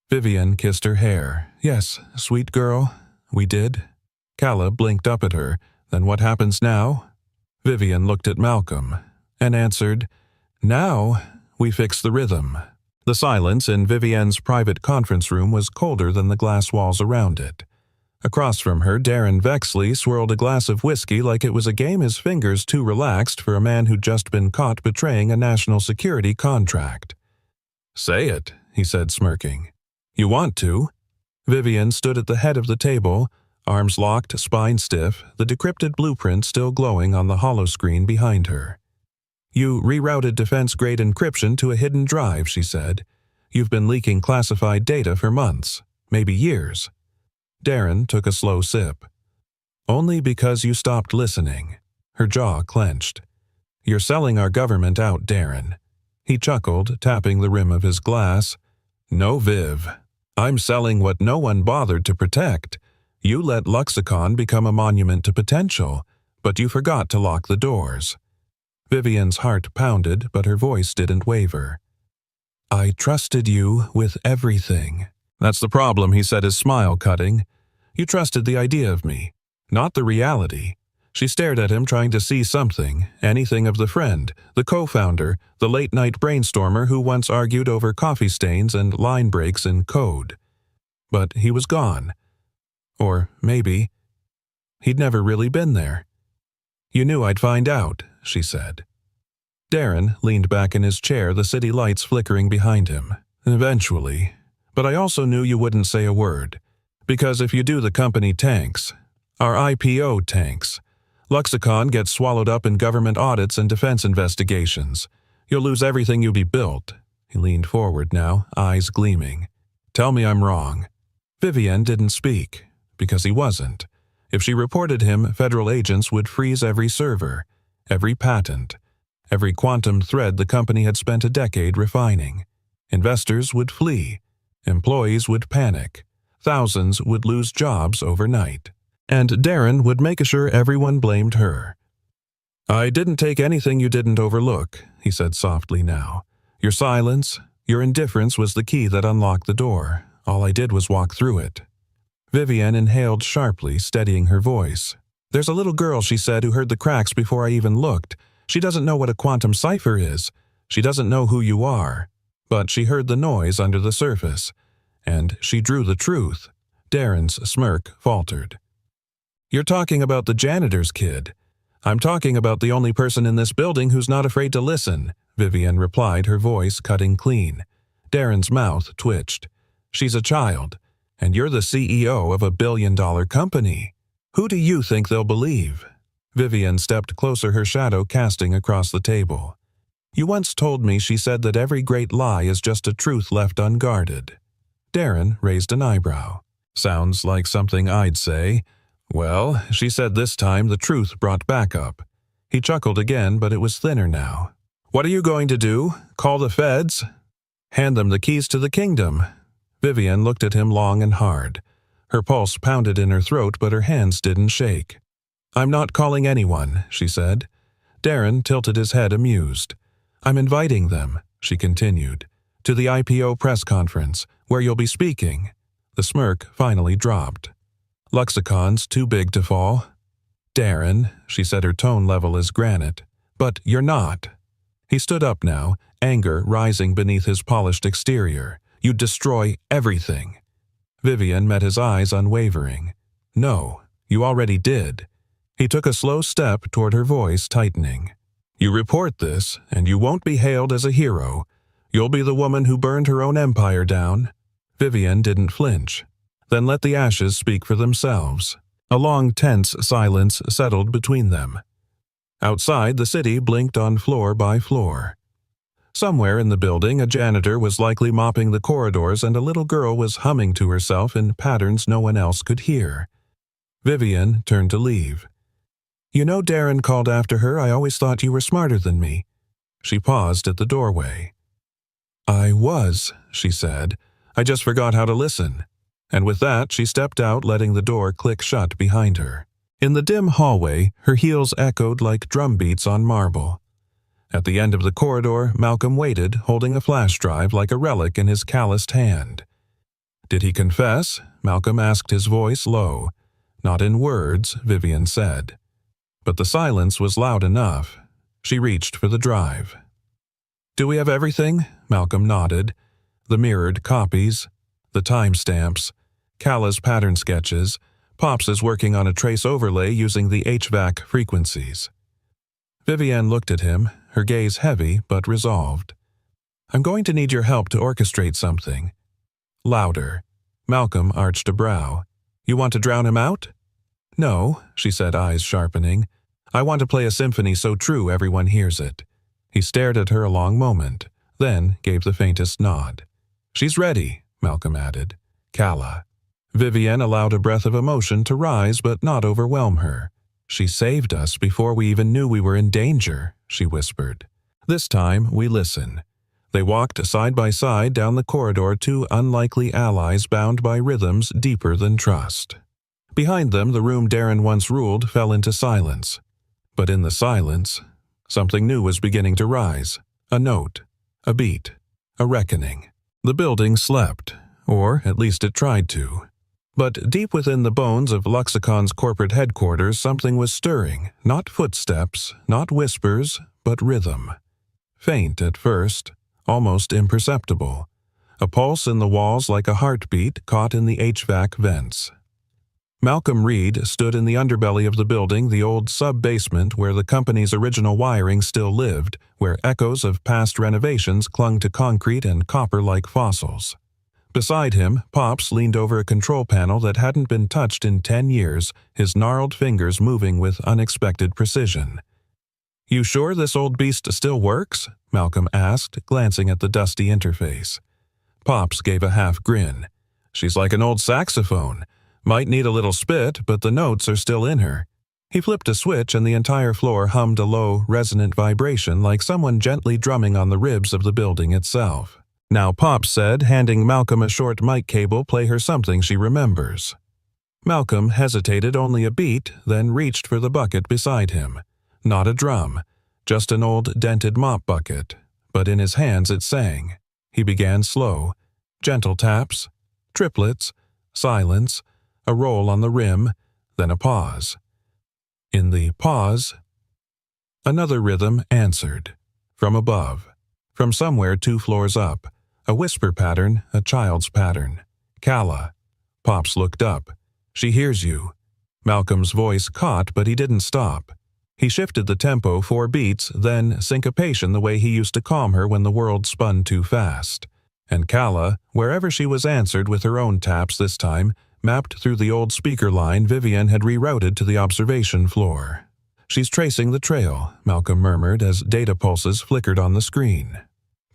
Vivian kissed her hair. "Yes, sweet girl, we did." Calla blinked up at her. "Then what happens now?" Vivian looked at Malcolm and answered, "Now we fix the rhythm." The silence in Vivian's private conference room was colder than the glass walls around it. Across from her, Darren Vexley swirled a glass of whiskey like it was a game his fingers too relaxed for a man who'd just been caught betraying a national security contract. "Say it," he said, smirking. "You want to?" Vivian stood at the head of the table, arms locked, spine stiff, the decrypted blueprint still glowing on the holoscreen behind her. "You rerouted defense-grade encryption to a hidden drive," she said. "You've been leaking classified data for months, maybe years." Darren took a slow sip. "Only because you stopped listening." Her jaw clenched. "You're selling our government out, Darren." He chuckled, tapping the rim of his glass. "No, Viv. I'm selling what no one bothered to protect. You let Luxicon become a monument to potential, but you forgot to lock the doors." Vivian's heart pounded, but her voice didn't waver. "I trusted you with everything." "That's the problem," he said, his smile cutting. "You trusted the idea of me, not the reality." She stared at him, trying to see something, anything of the friend, the co-founder, the late-night brainstormer who once argued over coffee stains and line breaks in code. But he was gone. Or maybe he'd never really been there. "You knew I'd find out," she said. Darren leaned back in his chair, the city lights flickering behind him. "Eventually. But I also knew you wouldn't say a word. Because if you do, the company tanks. Our IPO tanks. Luxicon gets swallowed up in government audits and defense investigations. You'll lose everything you built." He leaned forward now, eyes gleaming. "Tell me I'm wrong." Vivian didn't speak, because he wasn't. If she reported him, federal agents would freeze every server, every patent, every quantum thread the company had spent a decade refining. Investors would flee. Employees would panic. Thousands would lose jobs overnight. And Darren would make sure everyone blamed her. "I didn't take anything you didn't overlook," he said softly now. "Your silence, your indifference was the key that unlocked the door. All I did was walk through it." Vivian inhaled sharply, steadying her voice. "There's a little girl," she said, "who heard the cracks before I even looked. She doesn't know what a quantum cipher is. She doesn't know who you are. But she heard the noise under the surface. And she drew the truth." Darren's smirk faltered. "You're talking about the janitor's kid." "I'm talking about the only person in this building who's not afraid to listen," Vivian replied, her voice cutting clean. Darren's mouth twitched. "She's a child, and you're the CEO of a billion-dollar company. Who do you think they'll believe?" Vivian stepped closer, her shadow casting across the table. "You once told me," she said, "that every great lie is just a truth left unguarded." Darren raised an eyebrow. "Sounds like something I'd say." "Well," she said this time, the truth brought backup. He chuckled again, but it was thinner now. "What are you going to do? Call the feds?" "Hand them the keys to the kingdom." Vivian looked at him long and hard. Her pulse pounded in her throat, but her hands didn't shake. "I'm not calling anyone," she said. Darren tilted his head, amused. "I'm inviting them," she continued, "to the IPO press conference, where you'll be speaking." The smirk finally dropped. "Luxicon's too big to fall." "Darren," she said, her tone level as granite. "But you're not." He stood up now, anger rising beneath his polished exterior. "You'd destroy everything." Vivian met his eyes unwavering. No, you already did. He took a slow step toward her voice tightening. You report this, and you won't be hailed as a hero. You'll be the woman who burned her own empire down. Vivian didn't flinch. Then let the ashes speak for themselves. A long, tense silence settled between them. Outside, the city blinked on floor by floor. Somewhere in the building, a janitor was likely mopping the corridors and a little girl was humming to herself in patterns no one else could hear. Vivian turned to leave. You know, Darren called after her, I always thought you were smarter than me. She paused at the doorway. I was, she said. I just forgot how to listen. And with that, she stepped out, letting the door click shut behind her. In the dim hallway, her heels echoed like drum beats on marble. At the end of the corridor, Malcolm waited, holding a flash drive like a relic in his calloused hand. Did he confess? Malcolm asked, his voice low. Not in words, Vivian said. But the silence was loud enough. She reached for the drive. Do we have everything? Malcolm nodded. The mirrored copies, the timestamps, Kalla's pattern sketches. Pops is working on a trace overlay using the HVAC frequencies. Vivian looked at him, her gaze heavy but resolved. I'm going to need your help to orchestrate something. Louder. Malcolm arched a brow. You want to drown him out? No, she said, eyes sharpening. I want to play a symphony so true everyone hears it. He stared at her a long moment, then gave the faintest nod. She's ready, Malcolm added. Kalla. Vivian allowed a breath of emotion to rise but not overwhelm her. She saved us before we even knew we were in danger, she whispered. This time, we listen. They walked side by side down the corridor, two unlikely allies bound by rhythms deeper than trust. Behind them, the room Darren once ruled fell into silence. But in the silence, something new was beginning to rise. A note, a beat, a reckoning. The building slept, or at least it tried to. But deep within the bones of Luxicon's corporate headquarters, something was stirring, not footsteps, not whispers, but rhythm. Faint at first, almost imperceptible. A pulse in the walls like a heartbeat caught in the HVAC vents. Malcolm Reed stood in the underbelly of the building, the old sub-basement where the company's original wiring still lived, where echoes of past renovations clung to concrete and copper like fossils. Beside him, Pops leaned over a control panel that hadn't been touched in 10 years, his gnarled fingers moving with unexpected precision. You sure this old beast still works? Malcolm asked, glancing at the dusty interface. Pops gave a half grin. She's like an old saxophone. Might need a little spit, but the notes are still in her. He flipped a switch and the entire floor hummed a low, resonant vibration like someone gently drumming on the ribs of the building itself. Now Pops said, handing Malcolm a short mic cable, play her something she remembers. Malcolm hesitated only a beat, then reached for the bucket beside him. Not a drum, just an old dented mop bucket, but in his hands it sang. He began slow, gentle taps, triplets, silence, a roll on the rim, then a pause. In the pause, another rhythm answered. From above, from somewhere 2 floors up, a whisper pattern, a child's pattern. Kalla. Pops looked up. She hears you. Malcolm's voice caught, but he didn't stop. He shifted the tempo 4 beats, then syncopation the way he used to calm her when the world spun too fast. And Kalla, wherever she was, answered with her own taps this time, mapped through the old speaker line Vivian had rerouted to the observation floor. She's tracing the trail, Malcolm murmured as data pulses flickered on the screen.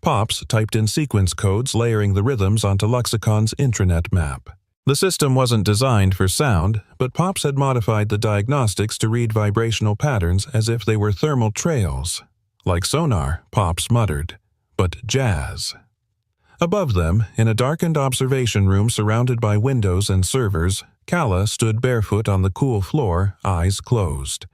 Pops typed in sequence codes layering the rhythms onto Luxicon's intranet map. The system wasn't designed for sound, but Pops had modified the diagnostics to read vibrational patterns as if they were thermal trails. Like sonar, Pops muttered, but jazz. Above them, in a darkened observation room surrounded by windows and servers, Kalla stood barefoot on the cool floor, eyes closed.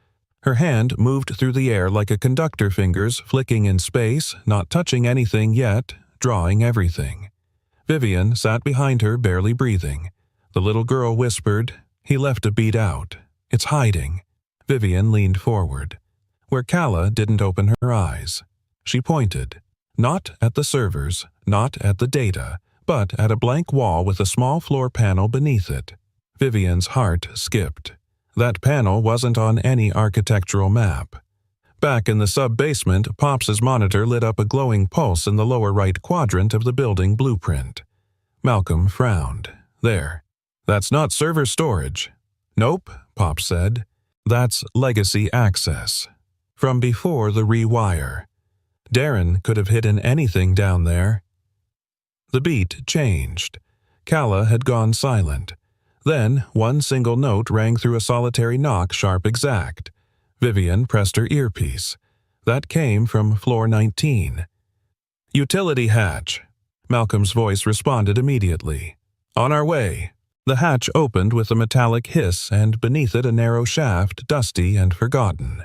Her hand moved through the air like a conductor, fingers flicking in space, not touching anything yet, drawing everything. Vivian sat behind her, barely breathing. The little girl whispered, "He left a beat out. It's hiding." Vivian leaned forward. Where Kalla didn't open her eyes. She pointed. Not at the servers, not at the data, but at a blank wall with a small floor panel beneath it. Vivian's heart skipped. That panel wasn't on any architectural map. Back in the sub-basement, Pops's monitor lit up a glowing pulse in the lower right quadrant of the building blueprint. Malcolm frowned. There. That's not server storage. Nope, Pop said. That's legacy access. From before the rewire. Darren could have hidden anything down there. The beat changed. Calla had gone silent. Then, one single note rang through a solitary knock sharp exact. Vivian pressed her earpiece. That came from floor 19. Utility hatch. Malcolm's voice responded immediately. On our way. The hatch opened with a metallic hiss, and beneath it a narrow shaft, dusty and forgotten.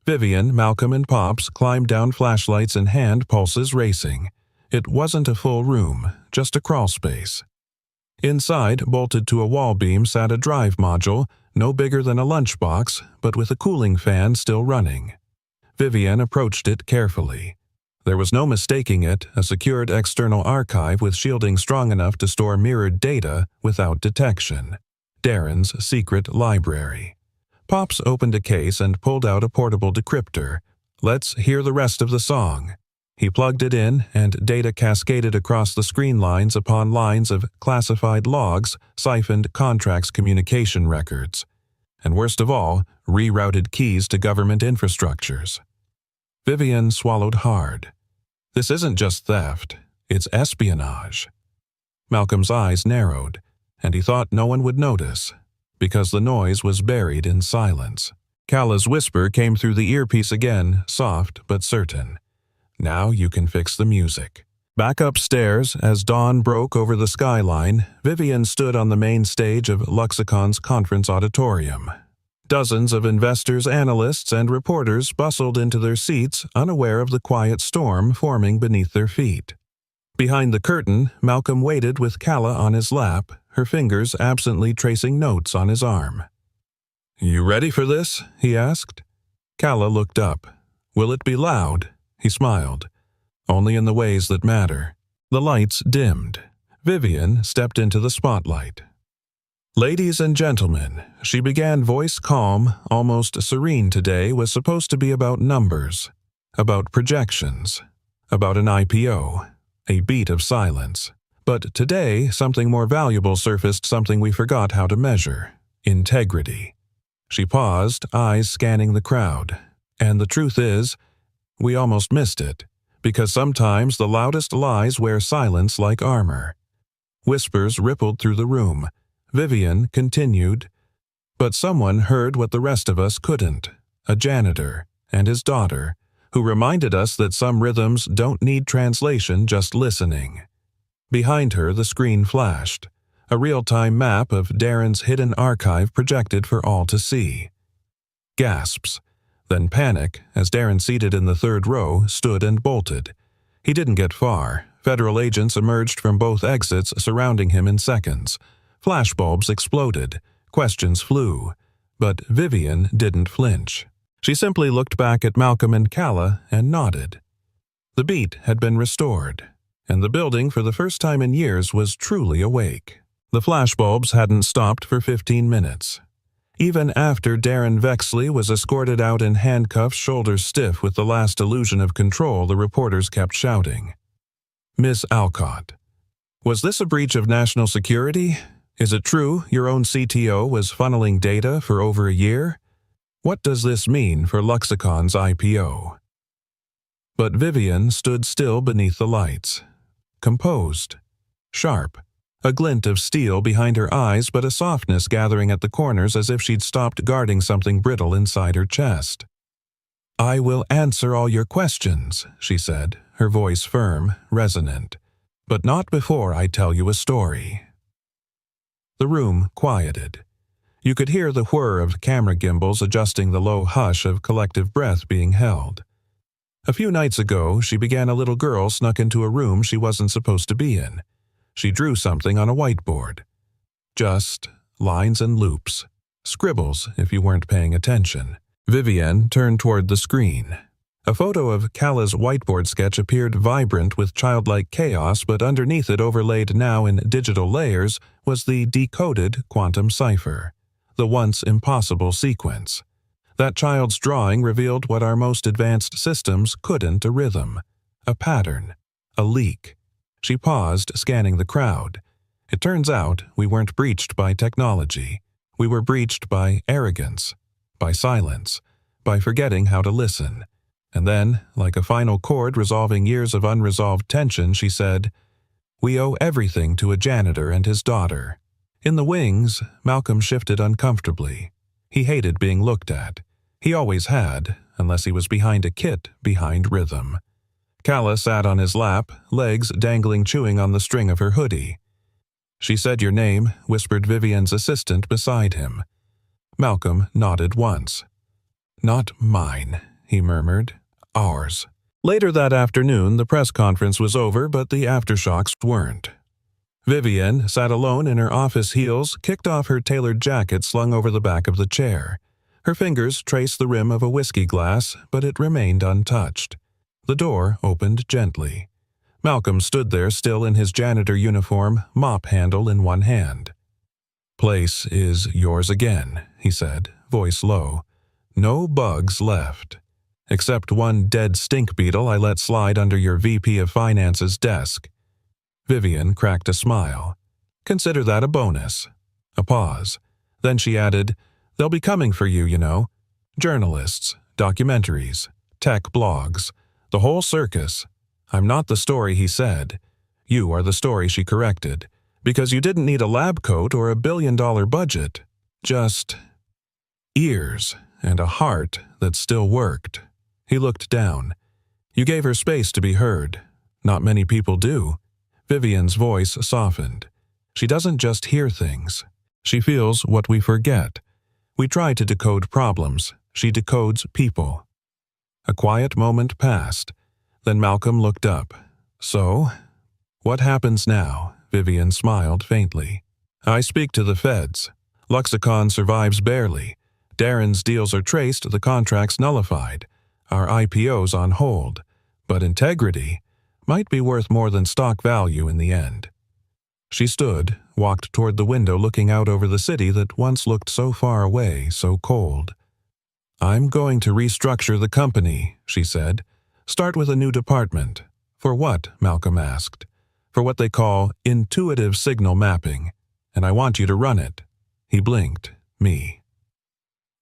Vivian, Malcolm, and Pops climbed down, flashlights in hand, pulses racing. It wasn't a full room, just a crawlspace. Inside, bolted to a wall beam, sat a drive module, no bigger than a lunchbox, but with a cooling fan still running. Vivian approached it carefully. There was no mistaking it, a secured external archive with shielding strong enough to store mirrored data without detection. Darren's secret library. Pops opened a case and pulled out a portable decryptor. Let's hear the rest of the song. He plugged it in, and data cascaded across the screen lines upon lines of classified logs, siphoned contracts communication records. And worst of all, rerouted keys to government infrastructures. Vivian swallowed hard. This isn't just theft, it's espionage. Malcolm's eyes narrowed, and he thought no one would notice, because the noise was buried in silence. Calla's whisper came through the earpiece again, soft but certain. Now you can fix the music. Back upstairs, as dawn broke over the skyline, Vivian stood on the main stage of Luxicon's conference auditorium. Dozens of investors, analysts, and reporters bustled into their seats, unaware of the quiet storm forming beneath their feet. Behind the curtain, Malcolm waited with Calla on his lap, her fingers absently tracing notes on his arm. "You ready for this?" he asked. Calla looked up. "Will it be loud?" He smiled. "Only in the ways that matter." The lights dimmed. Vivian stepped into the spotlight. "Ladies and gentlemen," she began, voice calm, almost serene. Today was supposed to be about numbers, about projections, about an IPO, a beat of silence. But today, something more valuable surfaced, something we forgot how to measure: integrity. She paused, eyes scanning the crowd. And the truth is, we almost missed it, because sometimes the loudest lies wear silence like armor. Whispers rippled through the room. Vivian continued, "But someone heard what the rest of us couldn't, a janitor and his daughter, who reminded us that some rhythms don't need translation, just listening." Behind her, the screen flashed, a real-time map of Darren's hidden archive projected for all to see. Gasps. Then panic, as Darren, seated in the third row, stood and bolted. He didn't get far. Federal agents emerged from both exits, surrounding him in seconds. Flashbulbs exploded. Questions flew. But Vivian didn't flinch. She simply looked back at Malcolm and Calla and nodded. The beat had been restored, and the building, for the first time in years, was truly awake. The flashbulbs hadn't stopped for 15 minutes. Even after Darren Vexley was escorted out in handcuffs, shoulders stiff with the last illusion of control, the reporters kept shouting. "Miss Alcott, was this a breach of national security? Is it true your own CTO was funneling data for over a year? What does this mean for Luxicon's IPO?" But Vivian stood still beneath the lights, composed, sharp. A glint of steel behind her eyes, but a softness gathering at the corners, as if she'd stopped guarding something brittle inside her chest. "I will answer all your questions," she said, her voice firm, resonant. "But not before I tell you a story." The room quieted. You could hear the whir of camera gimbals adjusting the low hush of collective breath being held. A few nights ago, she began a little girl snuck into a room she wasn't supposed to be in. She drew something on a whiteboard. Just lines and loops. Scribbles, if you weren't paying attention. Vivian turned toward the screen. A photo of Kala's whiteboard sketch appeared vibrant with childlike chaos, but underneath it, overlaid now in digital layers, was the decoded quantum cipher, the once impossible sequence. That child's drawing revealed what our most advanced systems couldn't: a rhythm, a pattern, a leak. She paused, scanning the crowd. It turns out we weren't breached by technology. We were breached by arrogance, by silence, by forgetting how to listen. And then, like a final chord resolving years of unresolved tension, she said, "We owe everything to a janitor and his daughter." In the wings, Malcolm shifted uncomfortably. He hated being looked at. He always had, unless he was behind a kit behind rhythm. Kala sat on his lap, legs dangling, chewing on the string of her hoodie. "She said your name," whispered Vivian's assistant beside him. Malcolm nodded once. "Not mine," he murmured. "Ours." Later that afternoon, the press conference was over, but the aftershocks weren't. Vivian sat alone in her office heels, kicked off her tailored jacket slung over the back of the chair. Her fingers traced the rim of a whiskey glass, but it remained untouched. The door opened gently. Malcolm stood there, still in his janitor uniform, mop handle in one hand. "Place is yours again," he said, voice low. "No bugs left. Except one dead stink beetle I let slide under your VP of Finance's desk." Vivian cracked a smile. "Consider that a bonus." A pause. Then she added, "They'll be coming for you, you know. Journalists, documentaries, tech blogs, the whole circus. I'm not the story," he said. "You are the story," she corrected, "because you didn't need a lab coat or $1 billion budget. Just ears and a heart that still worked." He looked down. "You gave her space to be heard. Not many people do." Vivian's voice softened. "She doesn't just hear things. She feels what we forget. We try to decode problems. She decodes people." A quiet moment passed. Then Malcolm looked up. "So, what happens now?" Vivian smiled faintly. "I speak to the feds. Luxicon survives barely. Darren's deals are traced, the contracts nullified. Our IPO's on hold. But integrity might be worth more than stock value in the end." She stood, walked toward the window, looking out over the city that once looked so far away, so cold. "I'm going to restructure the company," she said. "Start with a new department." "For what?" Malcolm asked. "For what they call intuitive signal mapping. And I want you to run it." He blinked. "Me."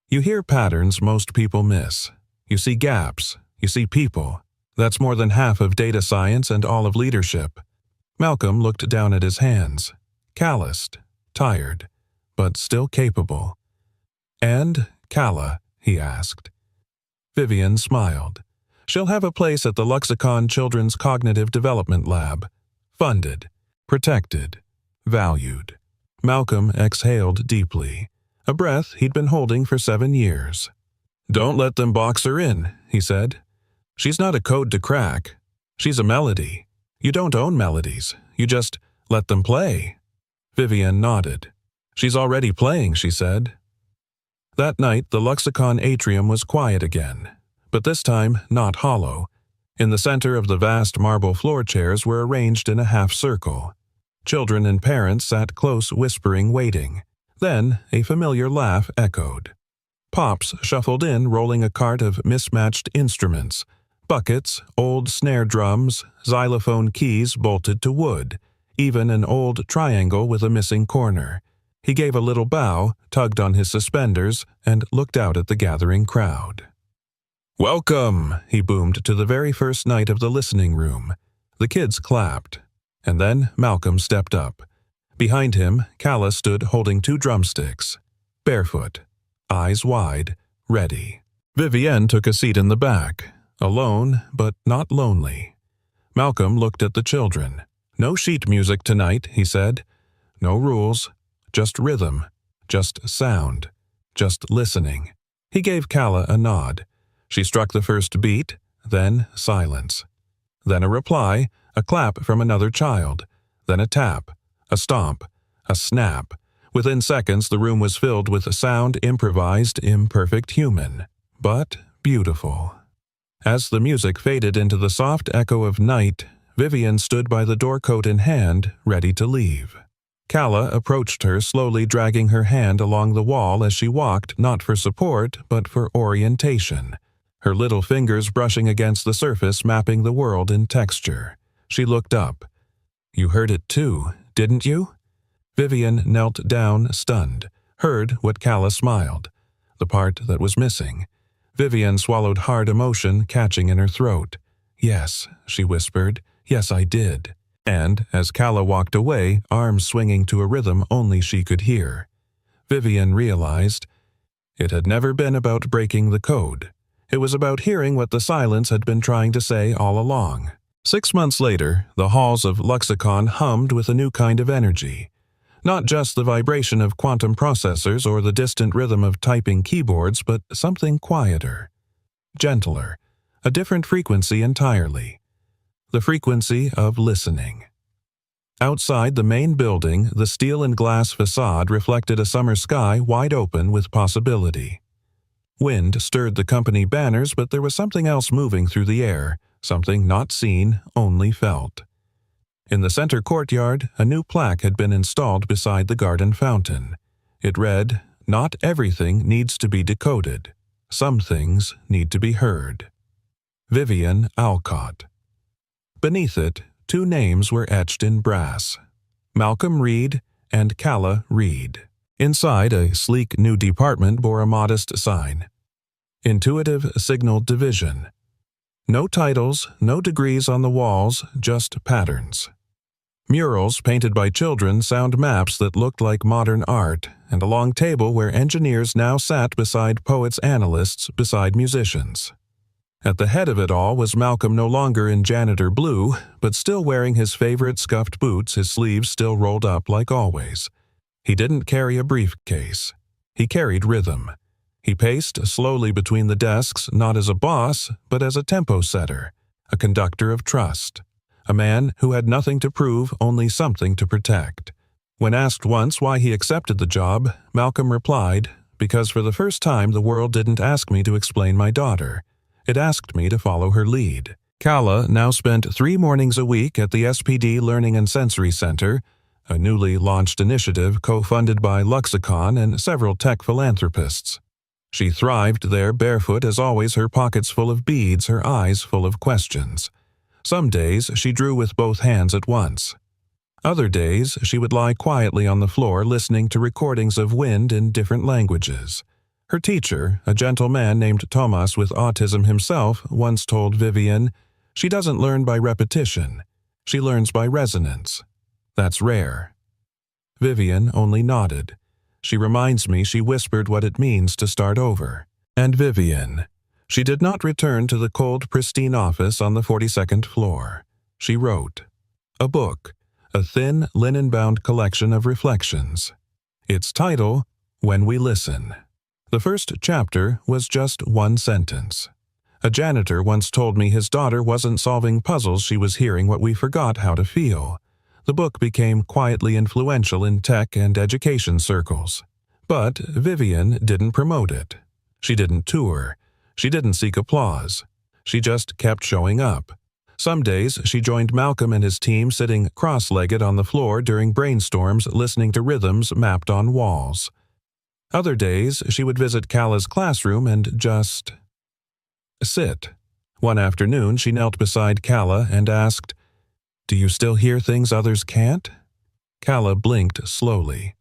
You hear patterns most people miss. You see gaps. You see people. That's more than half of data science and all of leadership. Malcolm looked down at his hands. Calloused, tired, but still capable. "And Kala?" he asked. Vivian smiled. "She'll have a place at the Luxicon Children's Cognitive Development Lab. Funded, protected, valued." Malcolm exhaled deeply, a breath he'd been holding for 7 years. "Don't let them box her in," he said. "She's not a code to crack. She's a melody. You don't own melodies. You just let them play." Vivian nodded. "She's already playing," she said. That night, the Luxicon atrium was quiet again, but this time not hollow. In the center of the vast marble floor chairs were arranged in a half circle. Children and parents sat close, whispering, waiting. Then a familiar laugh echoed. Pops shuffled in, rolling a cart of mismatched instruments. Buckets, old snare drums, xylophone keys bolted to wood, even an old triangle with a missing corner. He gave a little bow, tugged on his suspenders, and looked out at the gathering crowd. "Welcome," he boomed to the very first night of the listening room. The kids clapped. And then Malcolm stepped up. Behind him, Kala stood holding 2 drumsticks. Barefoot, eyes wide, ready. Vivienne took a seat in the back, alone but not lonely. Malcolm looked at the children. "No sheet music tonight," he said. "No rules. Just rhythm. Just sound. Just listening." He gave Kala a nod. She struck the first beat, then silence. Then a reply, a clap from another child. Then a tap, a stomp, a snap. Within seconds, the room was filled with sound, improvised, imperfect, human, but beautiful. As the music faded into the soft echo of night, Vivian stood by the door, coat in hand, ready to leave. Calla approached her, slowly dragging her hand along the wall as she walked, not for support, but for orientation. Her little fingers brushing against the surface, mapping the world in texture. She looked up. "You heard it too, didn't you?" Vivian knelt down, stunned, heard what Calla smiled. The part that was missing. Vivian swallowed hard, emotion catching in her throat. "Yes," she whispered. "Yes, I did." And, as Calla walked away, arms swinging to a rhythm only she could hear, Vivian realized it had never been about breaking the code. It was about hearing what the silence had been trying to say all along. 6 months later, the halls of Luxicon hummed with a new kind of energy. Not just the vibration of quantum processors or the distant rhythm of typing keyboards, but something quieter, gentler, a different frequency entirely. The frequency of listening. Outside the main building, the steel and glass facade reflected a summer sky wide open with possibility. Wind stirred the company banners, but there was something else moving through the air, something not seen, only felt. In the center courtyard, a new plaque had been installed beside the garden fountain. It read, "Not everything needs to be decoded. Some things need to be heard." Vivian Alcott. Beneath it, 2 names were etched in brass: Malcolm Reed and Calla Reed. Inside, a sleek new department bore a modest sign: Intuitive Signal Division. No titles, no degrees on the walls, just patterns. Murals painted by children, sound maps that looked like modern art, and a long table where engineers now sat beside poets, analysts beside musicians. At the head of it all was Malcolm, no longer in janitor blue, but still wearing his favorite scuffed boots, his sleeves still rolled up like always. He didn't carry a briefcase. He carried rhythm. He paced slowly between the desks, not as a boss, but as a tempo setter, a conductor of trust, a man who had nothing to prove, only something to protect. When asked once why he accepted the job, Malcolm replied, "Because for the first time the world didn't ask me to explain my daughter. It asked me to follow her lead." Calla now spent 3 mornings a week at the SPD Learning and Sensory Center, a newly launched initiative co-funded by Luxicon and several tech philanthropists. She thrived there, barefoot as always, her pockets full of beads, her eyes full of questions. Some days she drew with both hands at once. Other days she would lie quietly on the floor listening to recordings of wind in different languages. Her teacher, a gentle man named Thomas with autism himself, once told Vivian, "She doesn't learn by repetition. She learns by resonance. That's rare." Vivian only nodded. "She reminds me," she whispered, "what it means to start over." And Vivian. She did not return to the cold, pristine office on the 42nd floor. She wrote. A book, a thin, linen-bound collection of reflections. Its title, When We Listen. The first chapter was just 1 sentence. A janitor once told me his daughter wasn't solving puzzles, she was hearing what we forgot how to feel. The book became quietly influential in tech and education circles. But Vivian didn't promote it. She didn't tour. She didn't seek applause. She just kept showing up. Some days she joined Malcolm and his team sitting cross-legged on the floor during brainstorms, listening to rhythms mapped on walls. Other days she would visit Calla's classroom and just sit. One afternoon she knelt beside Calla and asked, "Do you still hear things others can't?" Calla blinked slowly.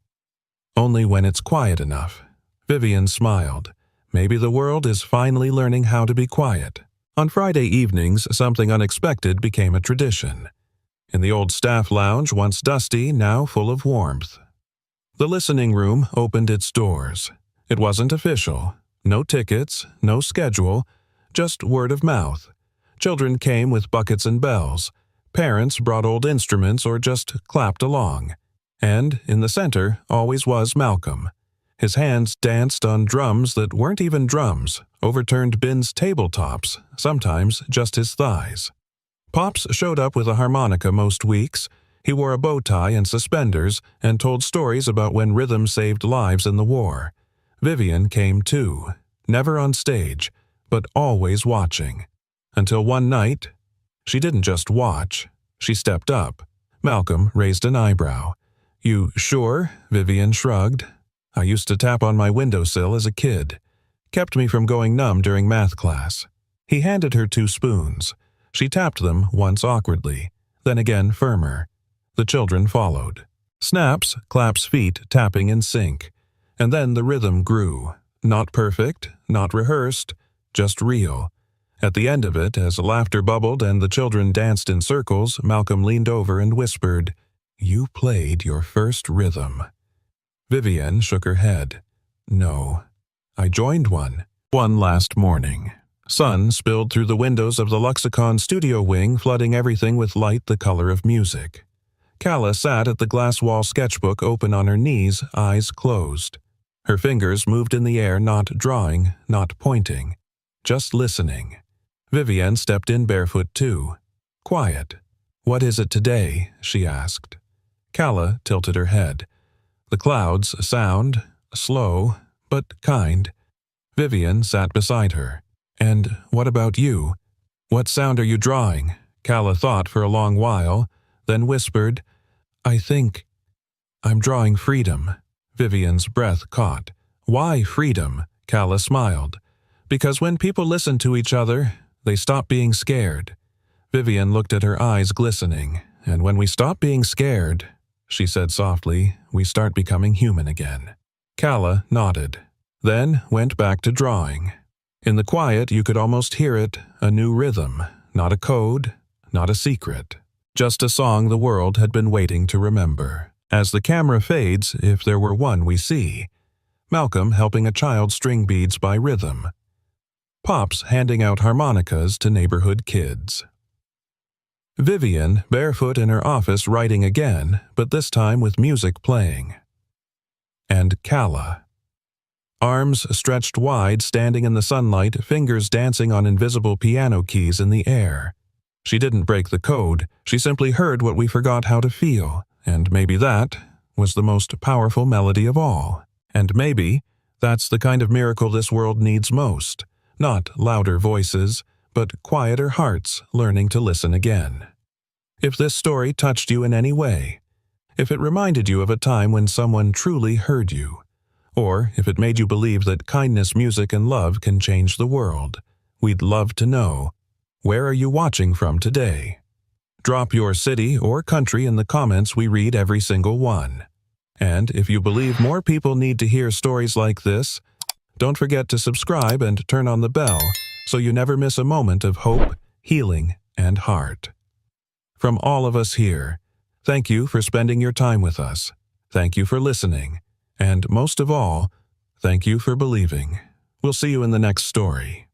"Only when it's quiet enough." Vivian smiled. Maybe the world is finally learning how to be quiet. On Friday evenings, something unexpected became a tradition. In the old staff lounge, once dusty, now full of warmth, the listening room opened its doors. It wasn't official. No tickets, no schedule, just word of mouth. Children came with buckets and bells. Parents brought old instruments or just clapped along. And in the center always was Malcolm. His hands danced on drums that weren't even drums, overturned bins, tabletops, sometimes just his thighs. Pops showed up with a harmonica most weeks. He wore a bow tie and suspenders and told stories about when rhythm saved lives in the war. Vivian came too, never on stage, but always watching. Until one night, she didn't just watch, she stepped up. Malcolm raised an eyebrow. "You sure?" Vivian shrugged. "I used to tap on my windowsill as a kid. Kept me from going numb during math class." He handed her 2 spoons. She tapped them once awkwardly, then again firmer. The children followed. Snaps, claps, feet tapping in sync. And then the rhythm grew. Not perfect, not rehearsed, just real. At the end of it, as laughter bubbled and the children danced in circles, Malcolm leaned over and whispered, "You played your first rhythm." Vivian shook her head. "No. I joined one. One last morning." Sun spilled through the windows of the Luxicon studio wing, flooding everything with light the color of music. Calla sat at the glass wall sketchbook open on her knees, eyes closed. Her fingers moved in the air, not drawing, not pointing, just listening. Vivian stepped in barefoot too. Quiet. "What is it today?" she asked. Calla tilted her head. "The clouds sound, slow, but kind." Vivian sat beside her. "And what about you? What sound are you drawing?" Calla thought for a long while, then whispered, "I think I'm drawing freedom." Vivian's breath caught. "Why freedom?" Calla smiled. "Because when people listen to each other, they stop being scared." Vivian looked at her eyes glistening. "And when we stop being scared," she said softly, "we start becoming human again." Calla nodded, then went back to drawing. In the quiet, you could almost hear it, a new rhythm, not a code, not a secret. Just a song the world had been waiting to remember. As the camera fades, if there were one we see, Malcolm helping a child string beads by rhythm. Pops handing out harmonicas to neighborhood kids. Vivian, barefoot in her office writing again, but this time with music playing. And Calla. Arms stretched wide, standing in the sunlight, fingers dancing on invisible piano keys in the air. She didn't break the code, she simply heard what we forgot how to feel, and maybe that was the most powerful melody of all. And maybe that's the kind of miracle this world needs most. Not louder voices, but quieter hearts learning to listen again. If this story touched you in any way, if it reminded you of a time when someone truly heard you, or if it made you believe that kindness, music, and love can change the world, we'd love to know. Where are you watching from today? Drop your city or country in the comments, we read every single one. And if you believe more people need to hear stories like this, don't forget to subscribe and turn on the bell so you never miss a moment of hope, healing, and heart. From all of us here, thank you for spending your time with us. Thank you for listening. And most of all, thank you for believing. We'll see you in the next story.